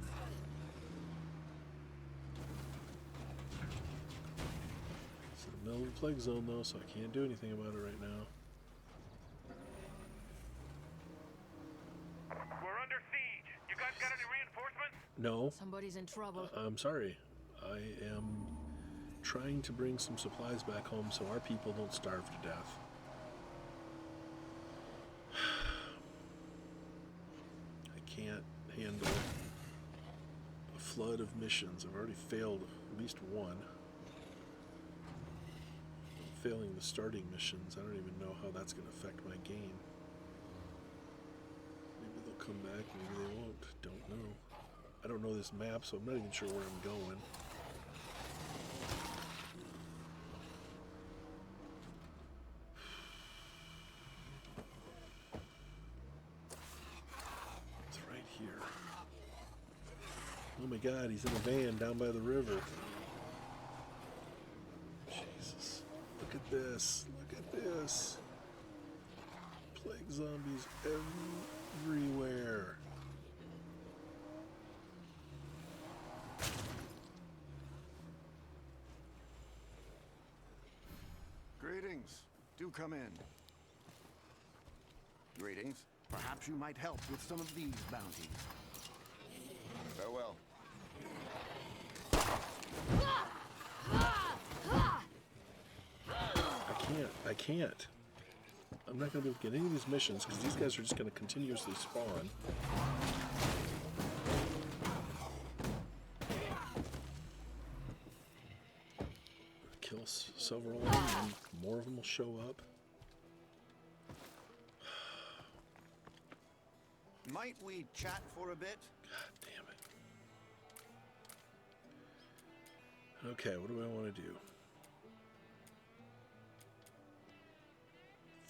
It's in the middle of the plague zone though, so I can't do anything about it right now. We're under siege. You guys got any reinforcements? No, Somebody's in trouble. I'm sorry. I am trying to bring some supplies back home so our people don't starve to death. I can't handle a flood of missions. I've already failed at least one. I'm failing the starting missions. I don't even know how that's going to affect my game. Maybe they'll come back, maybe they won't. Don't know. I don't know this map, so I'm not even sure where I'm going. It's right here. Oh my god, he's in a van down by the river. Jesus. Look at this. Look at this. Plague zombies everywhere. Greetings. Do come in. Greetings. Perhaps you might help with some of these bounties. Farewell. I can't. I'm not going to be able to get any of these missions because these guys are just going to continuously spawn. Kill several of them and more of them will show up. Might we chat for a bit? God damn it. Okay, what do I want to do?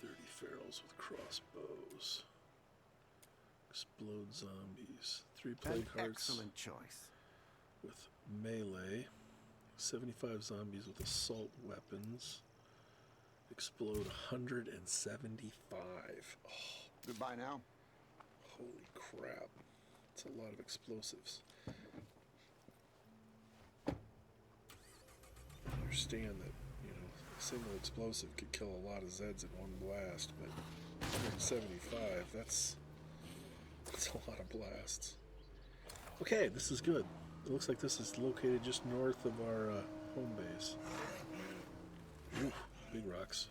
30 ferals with crossbows. Explode zombies. 3 plague An hearts excellent choice. with melee. 75 zombies with assault weapons. Explode 175. Oh, Goodbye now. holy crap. That's a lot of explosives. I understand that, you know, a single explosive could kill a lot of Zeds in one blast, but 175, that's a lot of blasts. Okay, this is good. It looks like this is located just north of our home base. Ooh, big rocks.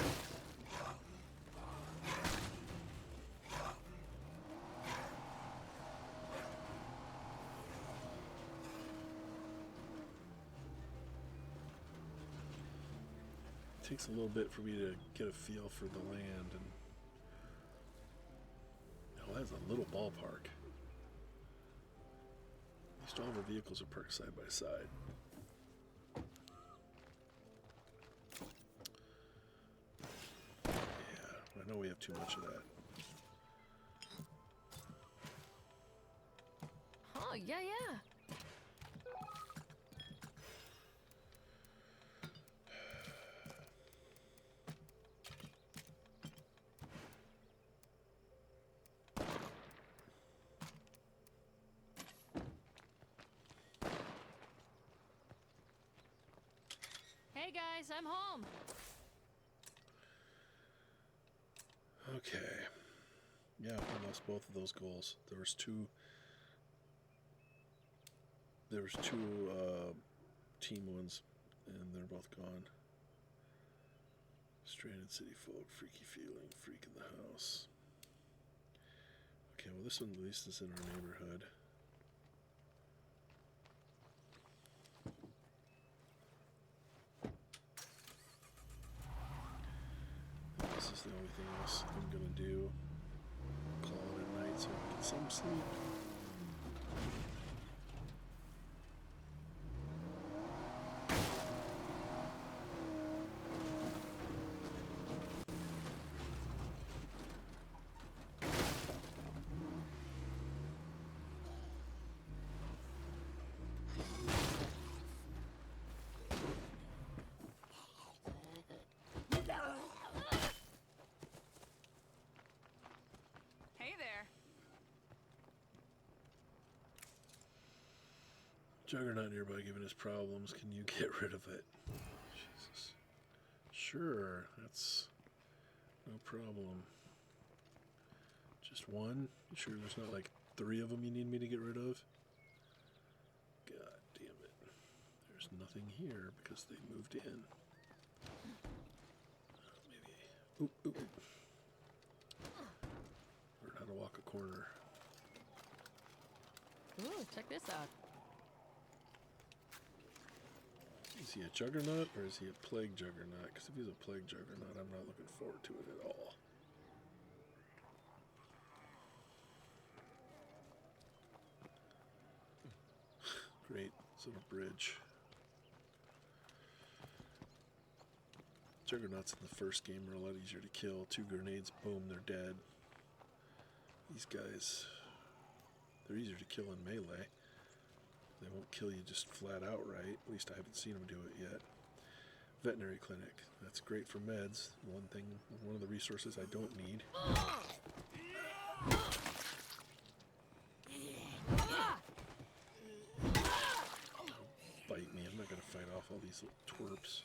It takes a little bit for me to get a feel for the land, and oh, that's a little ballpark. At least all of our vehicles are parked side by side. Yeah, I know we have too much of that. Oh, yeah, yeah. Hey guys, I'm home. Okay. Yeah, we lost both of those goals. There was two team ones, and they're both gone. Stranded city folk, freaky feeling, freak in the house. Okay, well this one at least is in our neighborhood. This is the only thing else I'm gonna do. Call it at night so I can get some sleep. Juggernaut nearby giving us problems. Can you get rid of it? Jesus. Sure, that's no problem. Just one? You sure there's not like 3 of them you need me to get rid of? God damn it. There's nothing here because they moved in. Maybe. Ooh, ooh. Learn how to walk a corner. Ooh, check this out. Is he a juggernaut or is he a plague juggernaut? Because if he's a plague juggernaut, I'm not looking forward to it at all. Great, it's on a bridge. Juggernauts in the first game are a lot easier to kill. 2 grenades, boom, they're dead. These guys, they're easier to kill in melee. They won't kill you just flat out right. At least I haven't seen them do it yet. Veterinary clinic. That's great for meds. One of the resources I don't need. Bite me. I'm not going to fight off all these little twerps.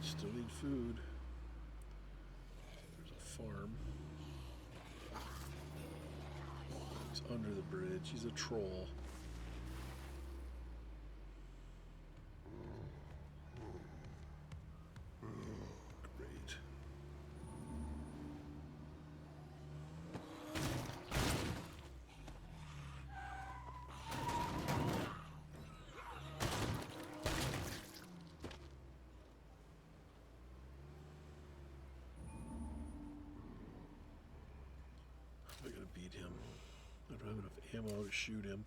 Still need food. There's a farm. He's under the bridge. He's a troll. Great. I gotta beat him. I don't have enough ammo to shoot him.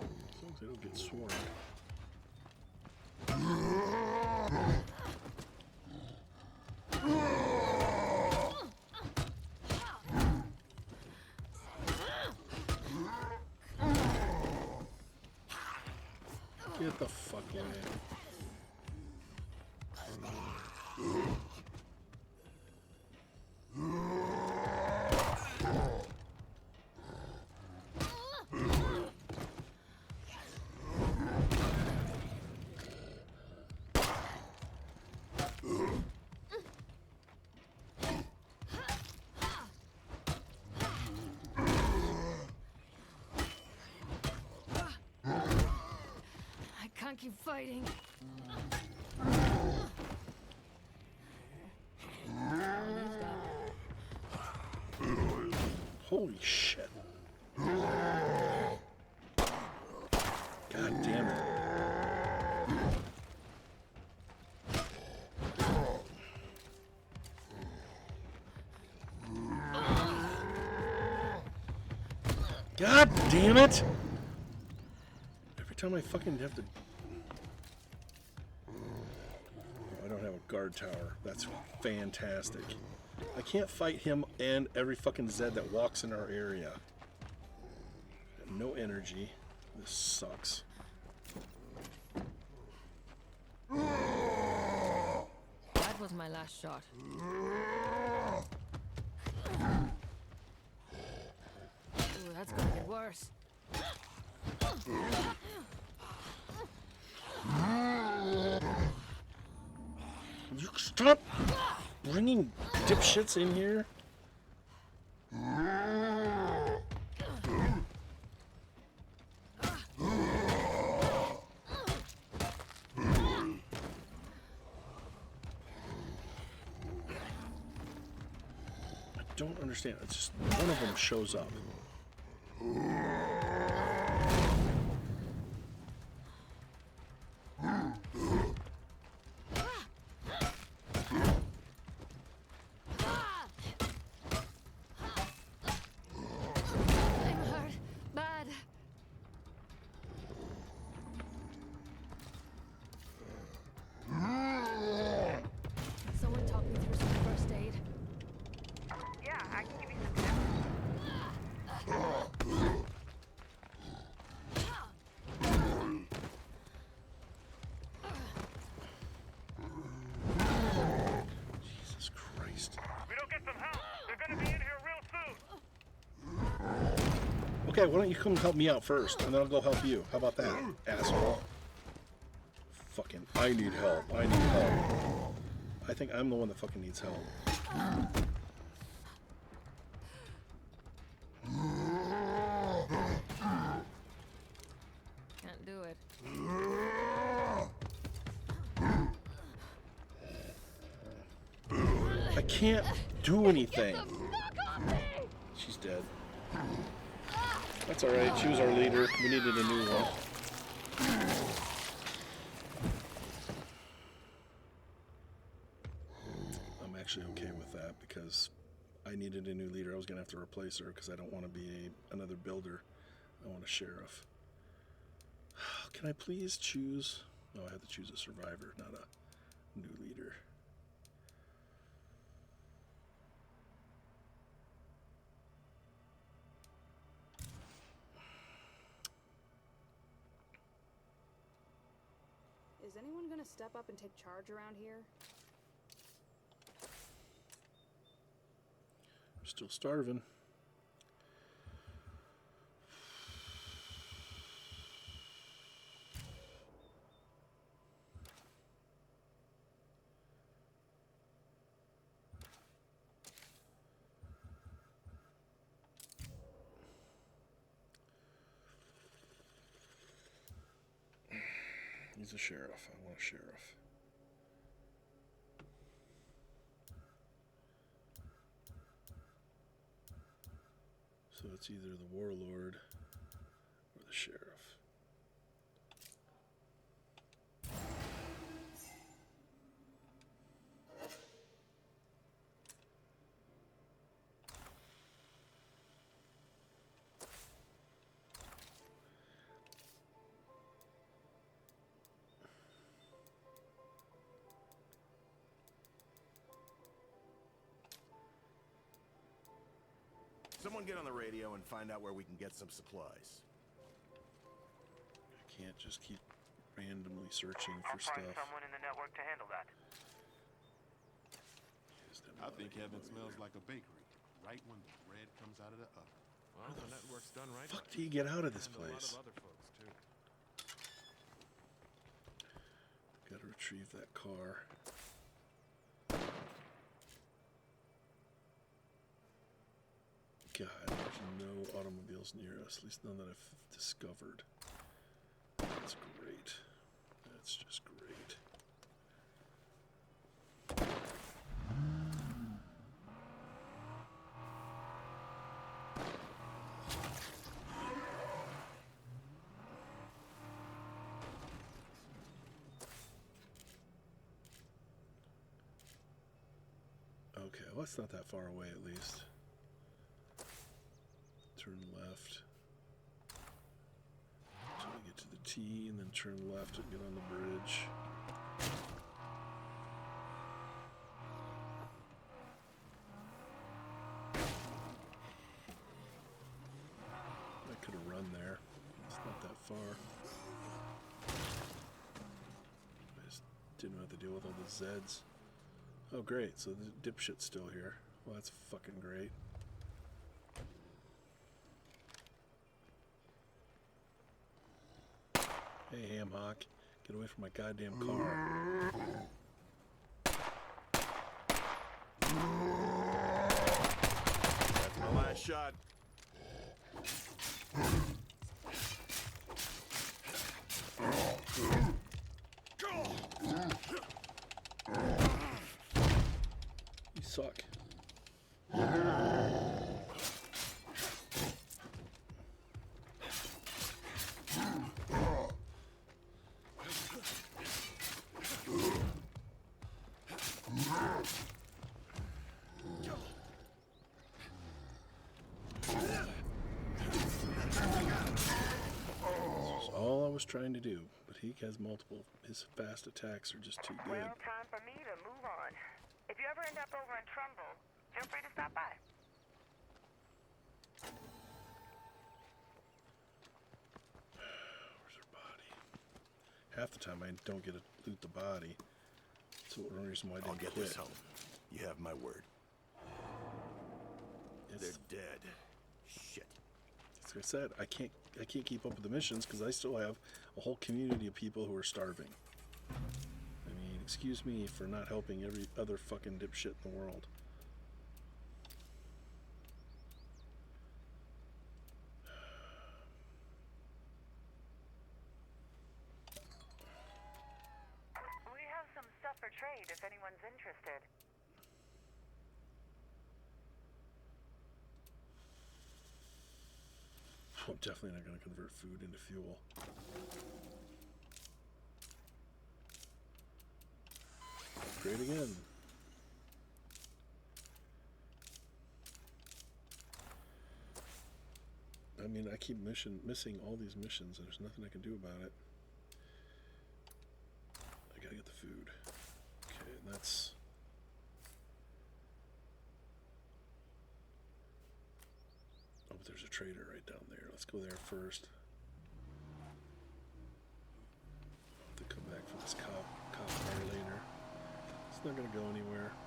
As long as I don't get swarmed. Get the fuck away. I can't keep fighting. Holy shit. God damn it. God damn it! Every time I fucking have to... I don't have a guard tower. That's fantastic. I can't fight him and every fucking Zed that walks in our area. No energy. This sucks. That was my last shot. Ooh, that's gonna get worse. You stop bringing dipshits in here. I don't understand. It's just one of them shows up. I'm hurt. Bad. Someone talk me through some first aid. Yeah, I can give you some tips. Okay, why don't you come help me out first, and then I'll go help you. How about that, asshole? Fucking, I need help. I need help. I think I'm the one that fucking needs help. Can't do it. I can't do anything. She's dead. That's alright, she was our leader. We needed a new one. I'm actually okay with that because I needed a new leader. I was going to have to replace her because I don't want to be another builder. I want a sheriff. Can I please choose? Oh, I have to choose a survivor, not a new leader. Is anyone gonna step up and take charge around here? We're still starving. He's a sheriff. I want a sheriff. So it's either the warlord or the sheriff. Someone get on the radio and find out where we can get some supplies. I can't just keep randomly searching I'll for find stuff. someone in the network to handle that. I think heaven smells like a bakery, right when the bread comes out of the oven. Well, the network's done right. Fuck do you get out of this And a lot place? of other folks too. Gotta retrieve that car. God, there's no automobiles near us, at least none that I've discovered. That's great. That's just great. Okay, well, it's not that far away at least. Turn left until we get to the T, and then turn left and get on the bridge. I could have run there. It's not that far. I just didn't have to deal with all the Zeds. Oh great, so the dipshit's still here. Well, that's fucking great. Hey, Hamhock, get away from my goddamn car. That's my last shot. You suck. All I was trying to do, but he has multiple. His fast attacks are just too good. Well, time for me to move on. If you ever end up over in Trumbull, feel free to stop by. Where's her body? Half the time I don't get to loot the body. That's one reason why I I'll didn't get quit. this home. You have my word. It's, They're dead. Shit. As I said, I can't keep up with the missions because I still have a whole community of people who are starving. I mean, excuse me for not helping every other fucking dipshit in the world. We have some stuff for trade if anyone's interested. I'm definitely not going to convert food into fuel. Upgrade again. I mean, I keep missing all these missions, and there's nothing I can do about it. I gotta get the food. Okay, and that's... Oh, but there's a trader right down there. Let's go there first. I'll have to come back for this cop car later. It's not gonna go anywhere. I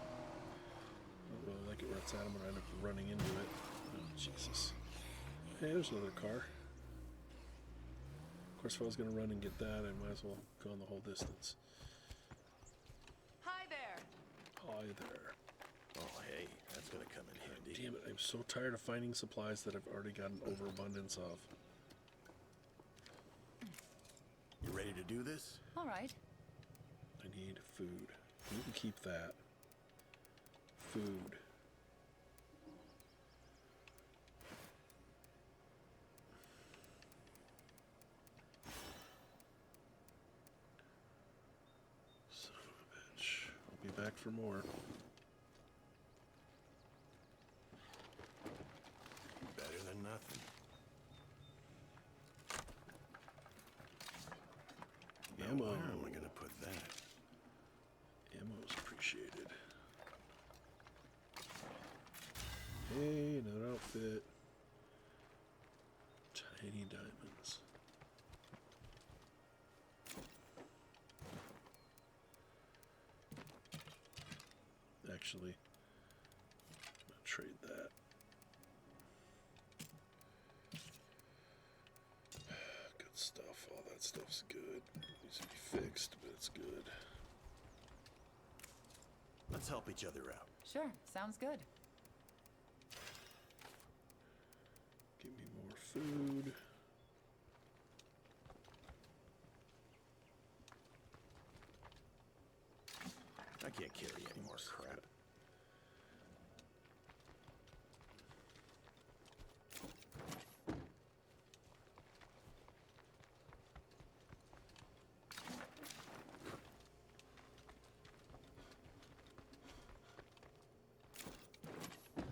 don't really like it where it's at. I'm gonna end up running into it. Oh, Jesus. Hey, there's another car. Of course, if I was gonna run and get that, I might as well go on the whole distance. Hi there. Hi there. Oh, hey, that's gonna come in handy. Damn it, I'm so tired of finding supplies that I've already got an overabundance of. You ready to do this? All right. I need food. You can keep that. Food. Son of a bitch. I'll be back for more. Better than nothing. Now, Ammo. where am I gonna put that? Ammo's appreciated. Hey, another outfit. Tiny diamonds. Actually, I'm gonna trade that. Good stuff. All that stuff's good. Needs to be fixed, but it's good. Let's help each other out. Sure, sounds good. Give me more food. I can't carry any more crap.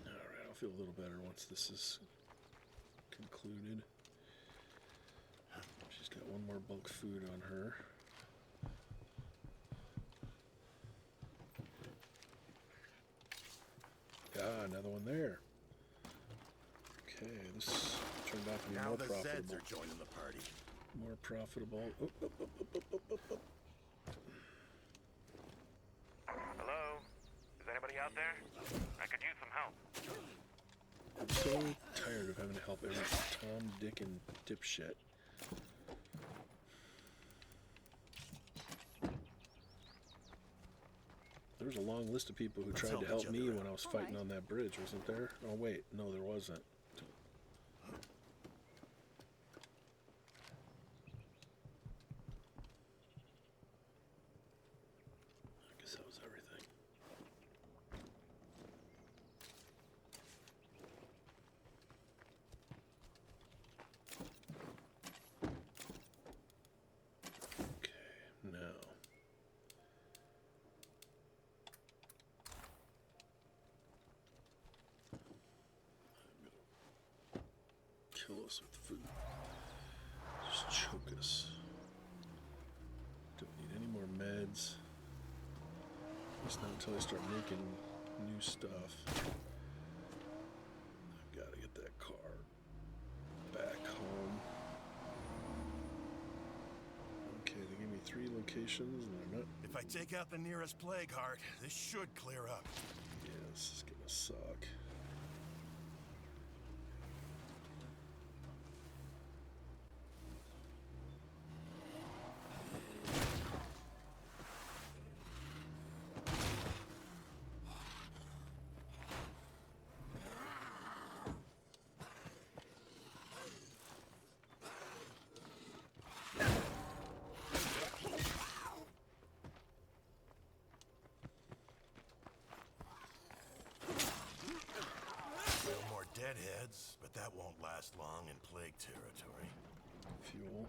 Alright, I'll feel a little better once this is concluded. She's got one more bulk food on her. Ah, another one there. Okay, this turned out to be Now more the Zeds profitable. are joining the party. More profitable. Oh, oh, oh, oh, oh, oh, oh. Hello? Is anybody out there? I could use some help. I'm so tired of having to help every Tom, Dick, and dipshit. There was a long list of people who Let's tried help to help each me other when out. I was All fighting right. on that bridge, wasn't there? Oh wait, no, there wasn't. I guess that was everything. Okay, now. Kill us with food. Just choke us. Don't need any more meds. At least not until I start making new stuff. I've got to get that car back home. Okay, they gave me 3 locations and they're not. If I take out the nearest plague heart, this should clear up. Yeah, this is gonna suck. That won't last long in plague territory. Fuel.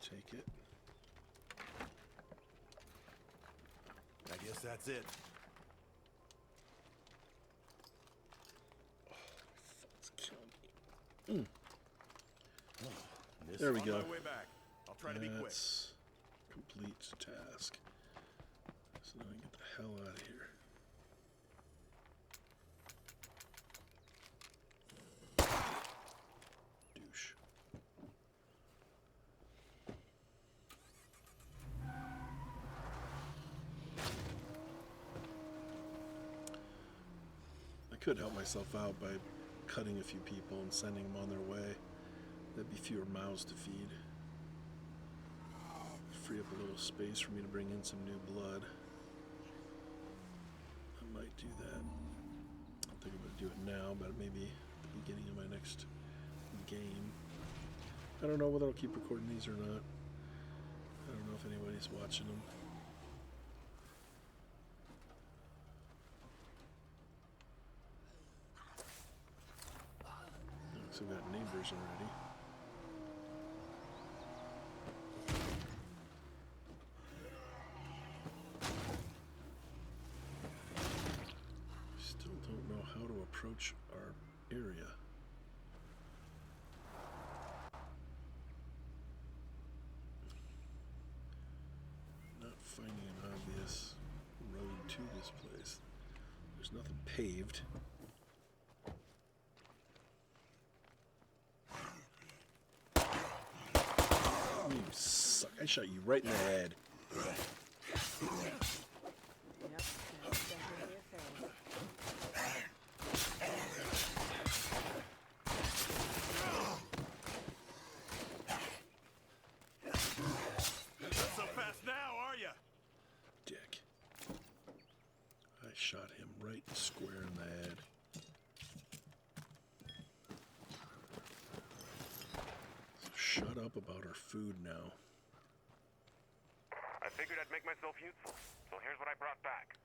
Take it. I guess that's it. It's killing me. This There we on go. my way back. I'll try to be quick. That's complete task. So now I can get the hell out of here. Douche. I could help myself out by cutting a few people and sending them on their way. There'd be fewer mouths to feed. Free up a little space for me to bring in some new blood. I might do that. I don't think I'm going to do it now, but maybe at the beginning of my next game. I don't know whether I'll keep recording these or not. I don't know if anybody's watching them. So we've got neighbors already. Still don't know how to approach our area. Not finding an obvious road to this place. There's nothing paved. You suck. I shot you right in the head. Yep, that's definitely a fail. Not so fast now, are ya? Dick. I shot him right square in the head. So shut up about our food now. I figured I'd make myself useful, so here's what I brought back.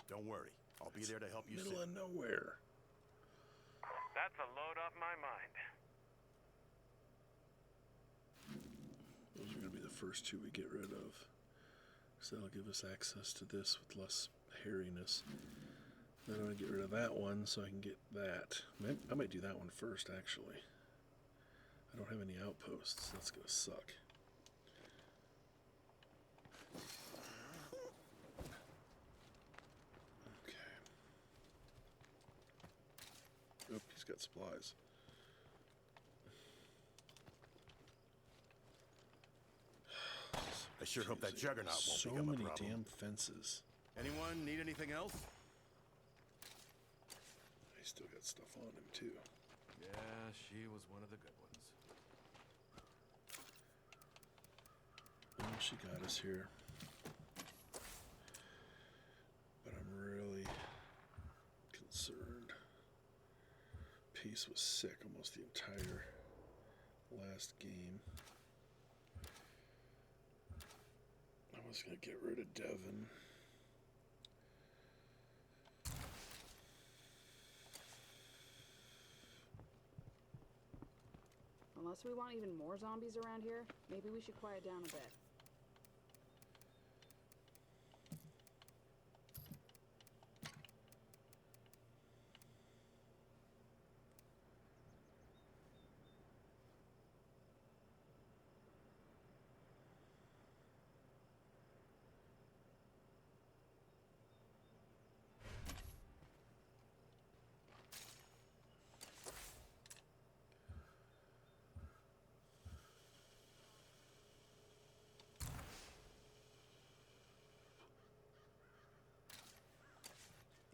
Don't worry. I'll be there to help you Middle soon. of nowhere. That's a load off my mind. Those are going to be the first two we get rid of. So that'll give us access to this with less hairiness. Then I'm going to get rid of that one so I can get that. I might do that one first, actually. I don't have any outposts. That's going to suck. Okay. Oop, he's got supplies. I sure hope that juggernaut won't So become a many problem. damn fences. Anyone need anything else? I still got stuff on him too. Yeah, she was one of the good ones. Oh, she got us here. But I'm really concerned. Peace was sick almost the entire last game. I was going to get rid of Devon. Unless we want even more zombies around here, maybe we should quiet down a bit.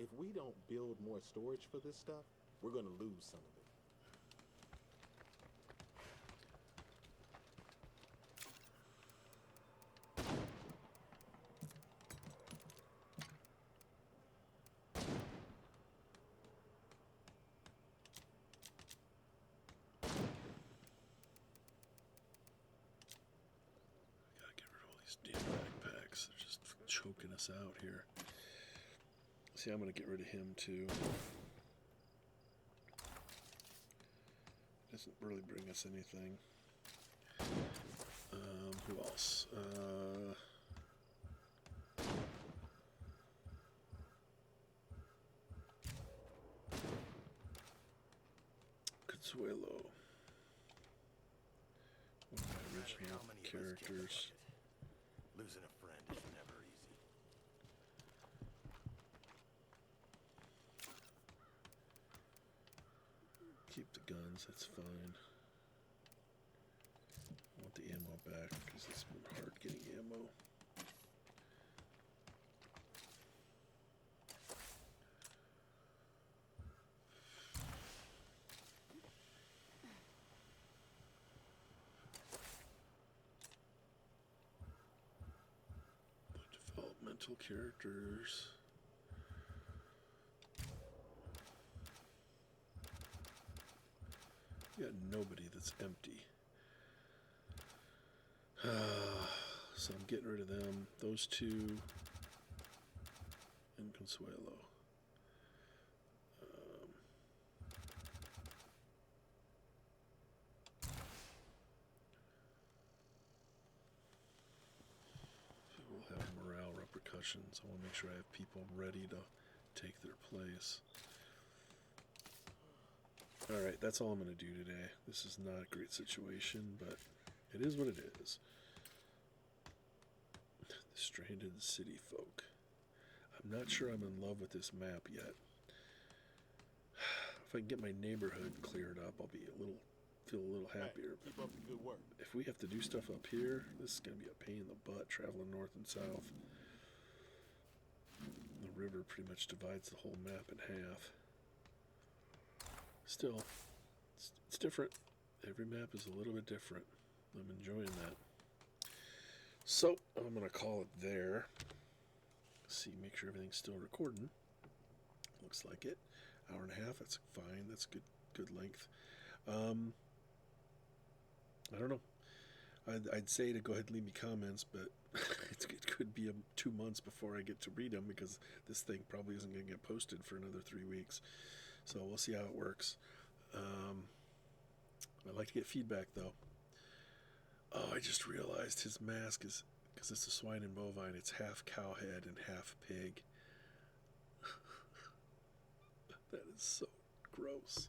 If we don't build more storage for this stuff, we're gonna lose some of it. Gotta get rid of all these damn backpacks. They're just choking us out here. See, I'm going to get rid of him too. Doesn't really bring us anything. Who else? Consuelo. One of my original characters. Losing a friend is never easy. Keep the guns, that's fine. I want the ammo back because it's been hard getting ammo. Developmental characters. You got nobody that's empty. So I'm getting rid of them. Those two and Consuelo. We'll have morale repercussions. I want to make sure I have people ready to take their place. Alright, that's all I'm going to do today. This is not a great situation, but it is what it is. The stranded city folk. I'm not sure I'm in love with this map yet. If I can get my neighborhood cleared up, I'll be feel a little happier. Hey, keep up the good work. If we have to do stuff up here, this is going to be a pain in the butt traveling north and south. The river pretty much divides the whole map in half. Still, it's different. Every map is a little bit different. I'm enjoying that. So, I'm going to call it there. See, make sure everything's still recording. Looks like it. Hour and a half, that's fine. That's good length. I don't know. I'd say to go ahead and leave me comments, but it could be 2 months before I get to read them because this thing probably isn't going to get posted for another 3 weeks. So we'll see how it works. I'd like to get feedback though. Oh, I just realized his mask is, because it's a swine and bovine, it's half cow head and half pig. That is so gross.